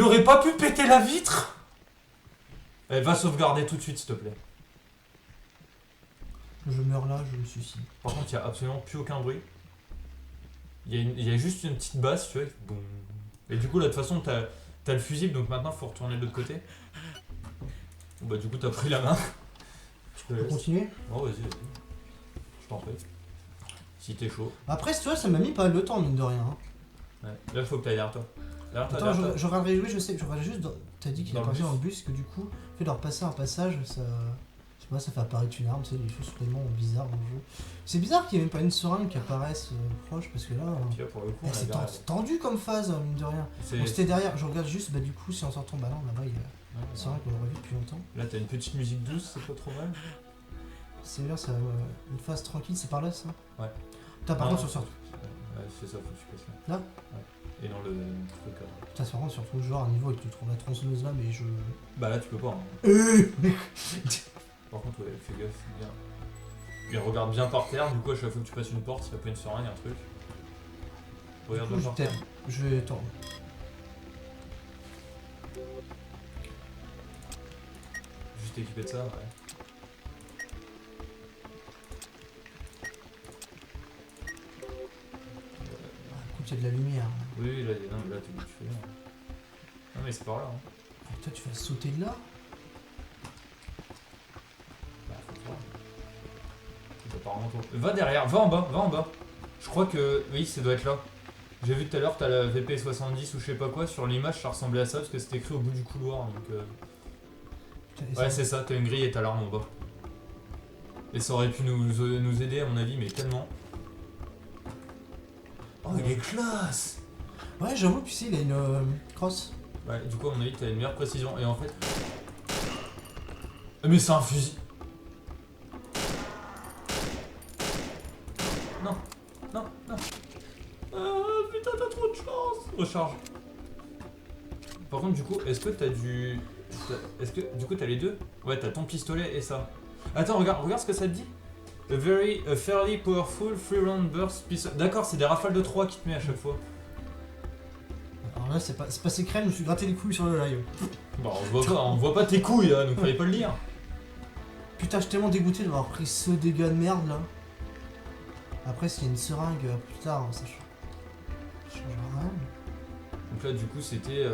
aurait pas pu péter la vitre? Elle va sauvegarder tout de suite, s'il te plaît. Je meurs là, je me suicide. Par contre, il y a absolument plus aucun bruit. Il y a juste une petite basse, tu vois. Boum. Et du coup, là, de toute façon, t'as le fusible, donc maintenant, faut retourner de l'autre côté. Bon, bah, du coup, t'as pris la main. Je te On peut laisse. continuer? Oh, vas-y. Je t'en prie. Si t'es chaud. Après, tu vois, ça m'a mis pas mal de temps, mine de rien. Hein. Ouais. Là, faut que t'ailles derrière toi. Derrière toi, Attends, derrière toi. je regarderai, oui, je sais, je regarderai juste. T'as dit qu'il Dans a le parti bus. dans le bus, que du coup, le fait de repasser un passage, ça. Je sais pas, ça fait apparaître une arme, tu sais, des choses soudainement bizarres dans le jeu. C'est bizarre qu'il n'y ait même pas une seringue qui apparaisse proche, parce que là. Puis là, pour le coup, on a C'est derrière. tendu comme phase, mine de rien. C'est- Bon, c'était derrière, je regarde juste, bah du coup, si on sortant là, là-bas, il y a Ouais, une seringue qu'on aurait vu depuis longtemps. Là, t'as une petite musique douce, c'est pas trop mal. C'est bien, ça, une phase tranquille, c'est par là, ça? Ouais. Putain, par Non, contre, sur. Ouais, c'est ça, faut que tu passes là. Là? Ouais. Et dans le truc là. Putain, c'est vraiment sur tout le genre un niveau et que tu trouves la tronçonneuse là, mais je. Bah là, tu peux pas. Hein. Par contre, ouais, fais gaffe, bien. Puis regarde bien par terre, du coup, à chaque fois que tu passes une porte, s'il y a pas une seringue, un truc. Regarde bien par terre. Je vais. Attends. Juste équipé de ça, ouais. Écoute, il y a de la lumière. Oui, là, non, mais là, tu fais bien. Non, mais c'est par là, hein. Et toi, tu vas sauter de là? Bah, faut voir. C'est apparemment trop. Va derrière, va en bas, va en bas. Je crois que. Oui, ça doit être là. J'ai vu tout à l'heure, t'as la VP70 ou je sais pas quoi, sur l'image, ça ressemblait à ça parce que c'était écrit au bout du couloir. Donc, Putain, et ouais, ça- c'est ça, t'as une grille et t'as l'arme en bas. Et ça aurait pu nous aider, à mon avis, mais tellement. Oh, il est classe! Ouais, j'avoue, puis si, il a une crosse. Ouais, du coup, à mon avis, t'as une meilleure précision. Et en fait. Mais c'est un fusil! Non, non, non. Putain, t'as trop de chance! Recharge. Par contre, du coup, est-ce que t'as du. Est-ce que. Du coup, t'as les deux? Ouais, t'as ton pistolet et ça. Attends, regarde ce que ça te dit. A fairly powerful 3-round burst pistol. D'accord, c'est des rafales de 3 qui te met à chaque fois. Alors là, c'est passé crème, je me suis gratté les couilles sur le live. Bon, on voit pas tes couilles là, donc fallait pas le lire. Putain, je suis tellement dégoûté d'avoir pris ce dégât de merde là. Après, s'il y a une seringue plus tard, hein, ça changera rien. Donc là, du coup, c'était.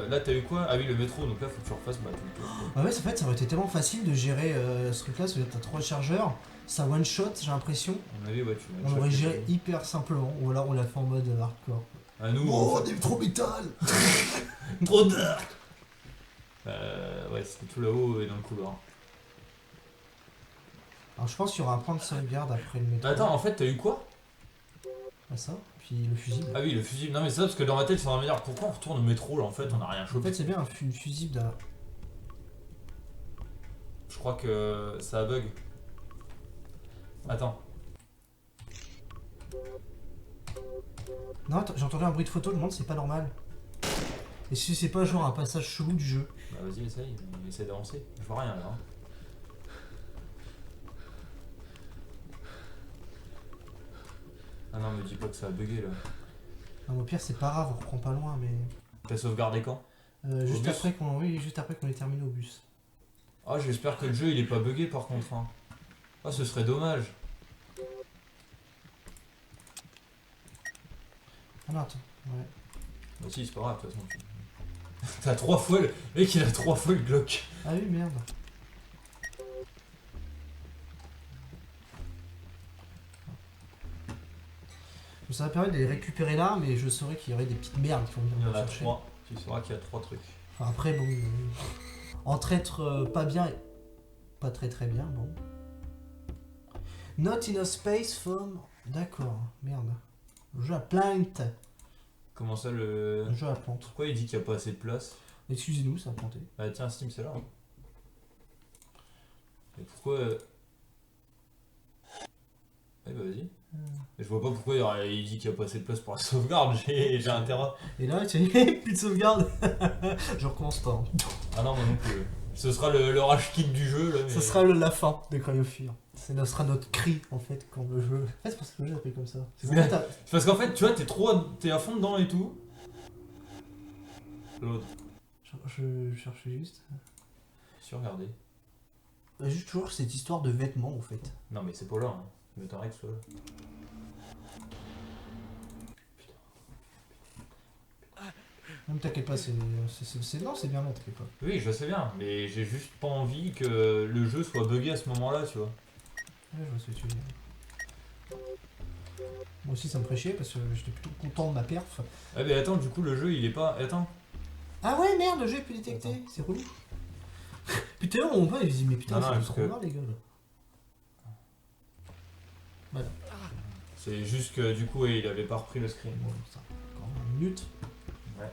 Là, t'as eu quoi? Ah oui, le métro, donc là, faut que tu refasses tout le tour. Ah ouais, en fait, ça aurait été tellement facile de gérer ce truc là, parce que t'as 3 chargeurs, ça one shot, j'ai l'impression. À mon avis, ouais, tu On aurait géré hyper simplement, ou alors on l'a fait en mode hardcore. À nous, Oh, on est trop métal. trop dark. Ouais, c'était tout là-haut et dans le couloir. Alors je pense qu'il y aura un point de sauvegarde après le métro. Attends, en fait, t'as eu quoi? Ah, ça, puis le fusible. Ah oui, le fusible. Non, mais c'est ça, parce que dans ma tête, c'est en me dire pourquoi on retourne au métro là, en fait, on a rien En chopé. fait, c'est bien une fusible d'un. Je crois que ça a bug. Attends. Non, attends, j'ai entendu un bruit de photo, je me demande si c'est pas normal. Et si c'est pas genre un passage chelou du jeu. Bah vas-y, essaye d'avancer. Je vois rien là. Hein. Ah non, me dis pas que ça a bugué là. Non, au pire, c'est pas grave, on reprend pas loin, mais. T'as sauvegardé quand? Juste bus après qu'on juste après qu'on ait terminé au bus. Ah, j'espère que le jeu il est pas bugué par contre. Hein. Ah, ce serait dommage. Ah non, attends. Ouais. Bah si, c'est pas grave, de toute façon. T'as 3 fois le mec, il a 3 fois le Glock. Ah oui, merde. Ça va permettre de les récupérer là, mais je saurais qu'il y aurait des petites merdes qui vont venir Il y en me a chercher. 3. Tu sauras qu'il y a 3 trucs. Enfin, après, bon. Entre être pas bien et pas très très bien, bon. Not in a space from. D'accord, merde. Le jeu à plante. Comment ça le. Le jeu à plante. Pourquoi il dit qu'il y a pas assez de place? Excusez-nous, ça a planté. Bah tiens, Steam, c'est là. Hein. Et pourquoi. Ouais, bah vas-y. Et je vois pas pourquoi il dit qu'il y a pas assez de place pour la sauvegarde, j'ai intérêt. Et là, tu sais, plus de sauvegarde. Je recommence pas. Hein. Ah non, moi non plus. Ce sera le rage kit du jeu là. Mais... Ça sera la fin de Cryofear. Ça sera notre cri en fait quand le jeu. En fait, c'est parce que le jeu s'appelle comme ça. C'est C'est parce qu'en fait, tu vois, t'es à fond dedans et tout. L'autre. je cherchais juste. J'ai regardé. Juste toujours cette histoire de vêtements en fait. Non, mais c'est pas là. Hein. Je m'étonnerais que ce soit là. Même t'inquiète pas, non, c'est bien là, t'inquiète pas. Oui, je sais bien, mais j'ai juste pas envie que le jeu soit buggé à ce moment-là, tu vois. Ouais, je vois ce que tu veux dire. Moi aussi ça me ferait chier parce que j'étais plutôt content de ma perf. Ah, mais attends, du coup, le jeu il est pas. Attends. Ah ouais merde, le jeu est plus détecté, Attends. c'est relou. Putain, on va, ils disent mais putain, Non, non, c'est parce trop que- grave les gars. Voilà, C'est juste que du coup, il avait pas repris le screen. bon, ça, encore une minute. Ouais.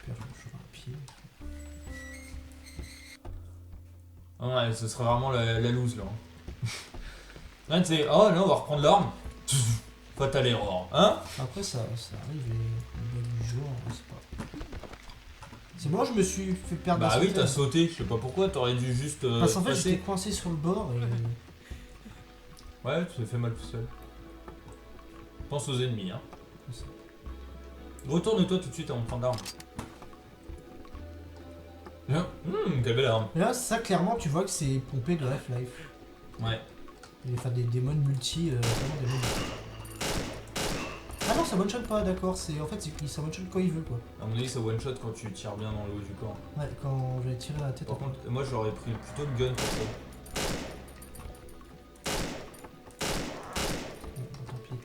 J'espère que je ferai un pied. Ah ouais, ce serait vraiment la loose là. Là, tu sais, oh non, on va reprendre l'arme. Fatal error, hein? Après ça arrive les bugs du jour, on sait pas. C'est moi je me suis fait perdre Bah la oui, sauvegarde. t'as sauté, je sais pas pourquoi, t'aurais dû juste. Parce qu'en fait passer. j'étais coincé sur le bord et. Ouais, tu t'es fait mal tout seul. Pense aux ennemis, hein. C'est ça. Retourne-toi tout de suite avant de prendre l'arme. Quelle belle arme. Et là, ça clairement tu vois que c'est pompé de Half-Life. Ouais. Il va faire des modes multi, vraiment des modes. Ah non, ça one shot pas, d'accord. En fait, ça one shot quand il veut quoi. À mon avis, ça one shot quand tu tires bien dans le haut du corps. Ouais, quand j'avais tiré la tête. Par contre, moi j'aurais pris plutôt le gun pour ça. Bon, tant pis.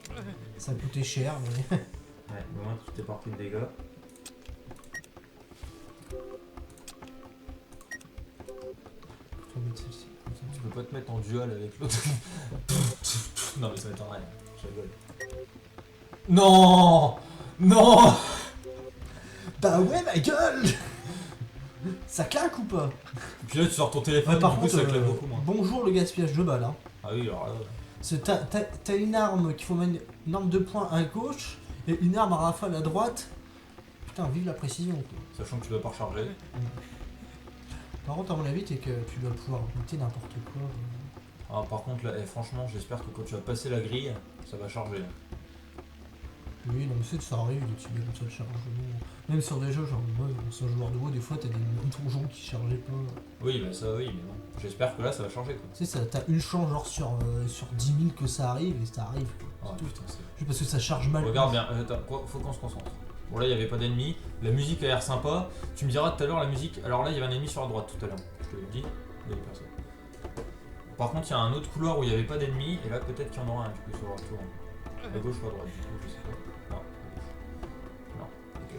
Ça coûtait cher, mais. Ouais, au moins tu t'es pas pris de dégâts. Faut mettre celle-ci. comme ça. Tu peux pas te mettre en duel avec l'autre. Non, mais ça m'étonnerait. Je rigole. Non! Non! Bah ouais, ma gueule. Ça claque ou pas? Puis là, tu sors ton téléphone, Ouais, par du coup, contre, ça claque beaucoup moins. bonjour le gaspillage de balles. Hein. Ah oui, alors là. T'as une arme qu'il faut mettre, une arme de poing à gauche et une arme à rafale à droite. Putain, vive la précision. Quoi. Sachant que tu dois pas recharger. Par contre, à mon avis, c'est que tu dois pouvoir buter n'importe quoi. Ah, par contre, là, franchement, j'espère que quand tu vas passer la grille, ça va charger. Oui, non, mais c'est que ça arrive, des petits bugs comme ça de chargement. Même sur des jeux, genre, moi, sur un joueur de WoW, des fois, t'as des donjons qui chargeaient pas. Oui, bah ça, oui, mais bon. J'espère que là, ça va changer, quoi. Tu sais, t'as une chance, genre, sur 10 000 que ça arrive, et ça arrive. Quoi. Ah, C'est tout. putain, c'est. Juste parce que ça charge mal. Regarde bien, attends, faut qu'on se concentre. Bon, là, il n'y avait pas d'ennemis. La musique a l'air sympa. Tu me diras tout à l'heure, la musique. Alors là, il y avait un ennemi sur la droite tout à l'heure. Je te le dis, il y avait personne. Par contre, il y a un autre couloir où il n'y avait pas d'ennemis. Et là, peut-être qu'il y en aura un, du coup, sur le retour. À gauche ou à droite, du coup, je sais pas. Non, à gauche. Non, ok.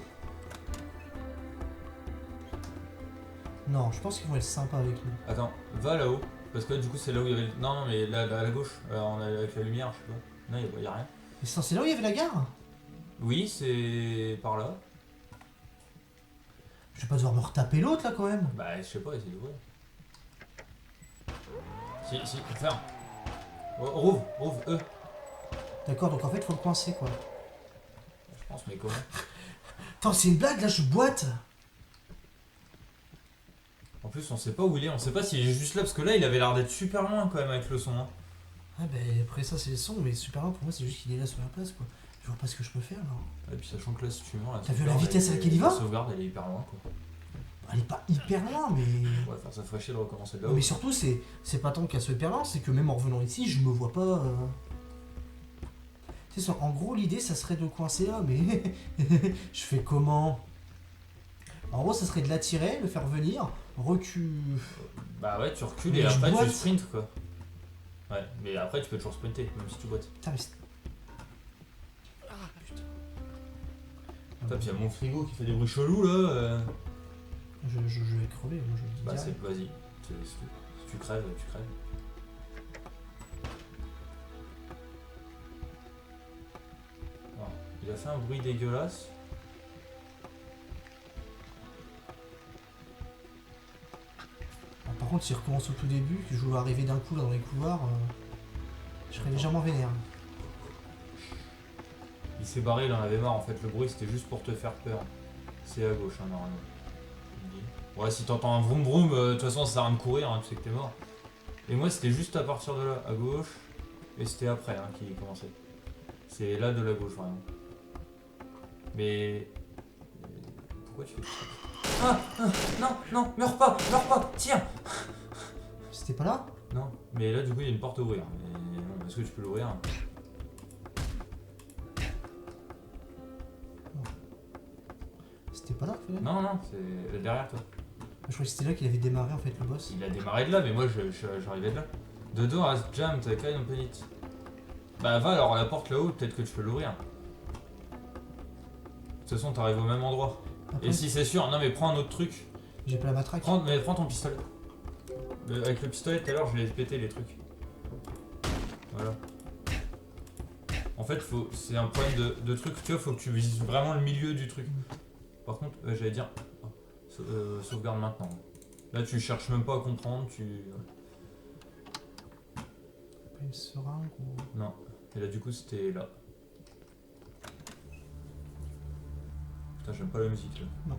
Non, je pense qu'ils vont être sympas avec nous. Attends, va là-haut. Parce que là, du coup, c'est là où il y avait. Non, non, mais là, à la gauche, avec la lumière, je sais pas. Non, il n'y a rien. Mais c'est là où il y avait la gare? Oui, c'est par là. Je vais pas devoir me retaper l'autre là quand même. Bah, je sais pas, essaye d'ouvrir. Si, ferme. Oh, rouvre, D'accord, donc en fait, faut le coincer quoi. Je pense, mais comment? Attends, c'est une blague là, je boite. En plus, on sait pas où il est, on sait pas s'il est juste là, parce que là, il avait l'air d'être super loin quand même avec le son. Hein. Ah bah après ça, c'est le son, mais super loin pour moi, c'est juste qu'il est là sur la place quoi. Je vois pas ce que je peux faire là. Et puis, sachant que là, si tu meurs, T'as vu la vitesse à laquelle il va? La sauvegarde, elle est hyper loin, quoi. Elle est pas hyper loin, mais. Ouais, enfin, ça ferait chier de recommencer de là. Non, mais surtout, c'est pas tant qu'elle soit hyper loin, c'est que même en revenant ici, je me vois pas. Tu sais, en gros, l'idée, ça serait de coincer là, mais. Je fais comment? En gros, ça serait de l'attirer, le faire venir, recul. Bah ouais, tu recules Mais et je après boite. tu sprints, quoi. Ouais, mais après, tu peux toujours sprinter, même si tu boites. Putain, mais. Putain, puis il y a mon frigo qui fait des bruits chelous là. Je vais crever, moi je le dis Bah, direct. vas-y. Si tu crèves, tu crèves. Alors, il a fait un bruit dégueulasse. Alors, par contre, s'il recommence au tout début, que je vois arriver d'un coup là dans les couloirs, je serais légèrement vénère. Il s'est barré, il en avait marre en fait. Le bruit c'était juste pour te faire peur. C'est à gauche, hein, normalement. Il me dit. Ouais, si t'entends un vroom vroom, de toute façon ça sert à rien de courir, hein, tu sais que t'es mort. Et moi c'était juste à partir de là, à gauche. Et c'était après hein, qu'il commençait. C'est là de la gauche vraiment. Mais. Pourquoi tu fais ça? Non, meurs pas, tiens. C'était pas là? Non, mais là du coup il y a une porte à ouvrir. Mais non, est-ce que tu peux l'ouvrir? C'était pas là, finalement? Non, c'est derrière toi. Je croyais que c'était là qu'il avait démarré en fait le boss. Il a démarré de là, mais moi j'arrivais de là. The door has jammed, can you open it? Bah va alors à la porte là-haut, peut-être que tu peux l'ouvrir. De toute façon t'arrives au même endroit. Après, Et si c'est sûr, non mais prends un autre truc. j'ai pas la matraque. Prends ton pistolet. Avec le pistolet tout à l'heure je l'ai pété les trucs. Voilà. En fait c'est un problème de truc, tu vois, faut que tu vises vraiment le milieu du truc. Par contre, j'allais dire, sauvegarde maintenant. Là tu cherches même pas à comprendre, Pas une seringue ou... Non. Et là du coup c'était là. Putain j'aime pas la musique là. Non.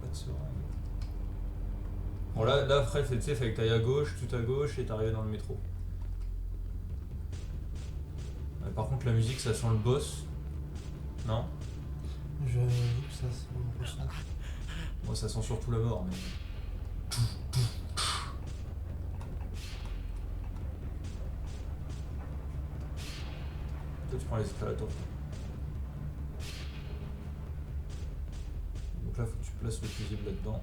Pas de seringue. Bon là après tu sais, fait que t'ailles à gauche, tout à gauche et t'arrives dans le métro. Ouais, par contre la musique ça sent le boss. Non? Je... ça me ressent. Moi ça sent surtout la mort mais... Toi tu prends les escalators. Donc là faut que tu places le fusible là-dedans.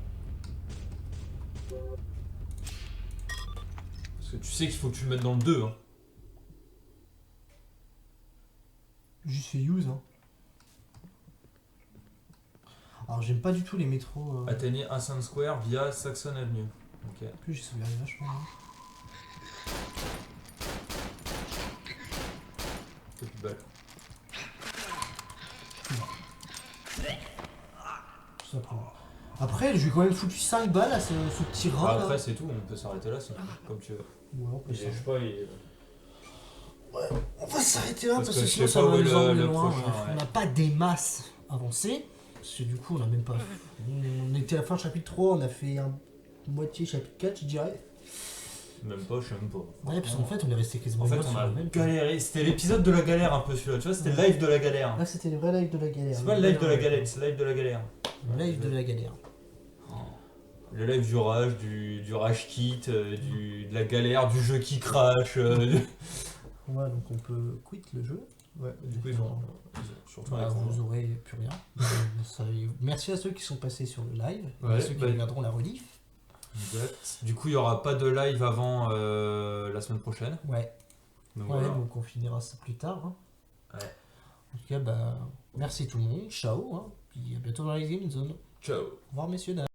Parce que tu sais qu'il faut que tu le mettes dans le 2 hein. Juste fait use, hein. Alors j'aime pas du tout les métros. Atteignez Ascent Square via Saxon Avenue. Ok. En plus j'ai sauvegardé vachement. Hein. Fais plus de balles. Tout simplement. Après, je lui ai quand même foutu 5 balles à ce petit rat. Bah, là. après c'est tout, on peut s'arrêter là comme tu veux. Ouais, on peut Je sais pas, il... On va s'arrêter là Parce parce que que je sinon sais ça pas va où est nous le emmener loin. prochain, ouais. On n'a pas des masses avancées. Parce que du coup on a même pas... On était à la fin chapitre 3, on a fait moitié chapitre 4 je dirais. Même pas, je sais même pas. Ouais parce qu'en fait on est resté quasiment En fait, une heure on sur a le même. galéré. C'était l'épisode de la galère un peu celui-là, tu vois, c'était le live de la galère. Là c'était le vrai live de la galère. C'est pas le live de la galère, c'est le live de la galère. Le live de la galère. Le live du rage, du rage kit, de la galère, du jeu qui crache. Ouais donc on peut quitter le jeu. Ouais, du coup ils ont surtout Voilà, l'écran. vous aurez plus rien. Merci à ceux qui sont passés sur le live, Ouais, à ceux qui bah- regarderont la rediff. Exact. Du coup il y aura pas de live avant la semaine prochaine. Ouais, Donc ouais voilà. donc on finira ça plus tard. Hein. Ouais. En tout cas, bah, merci tout le monde, ciao, hein, puis à bientôt dans les Game Zone. Ciao. Au revoir messieurs, dames.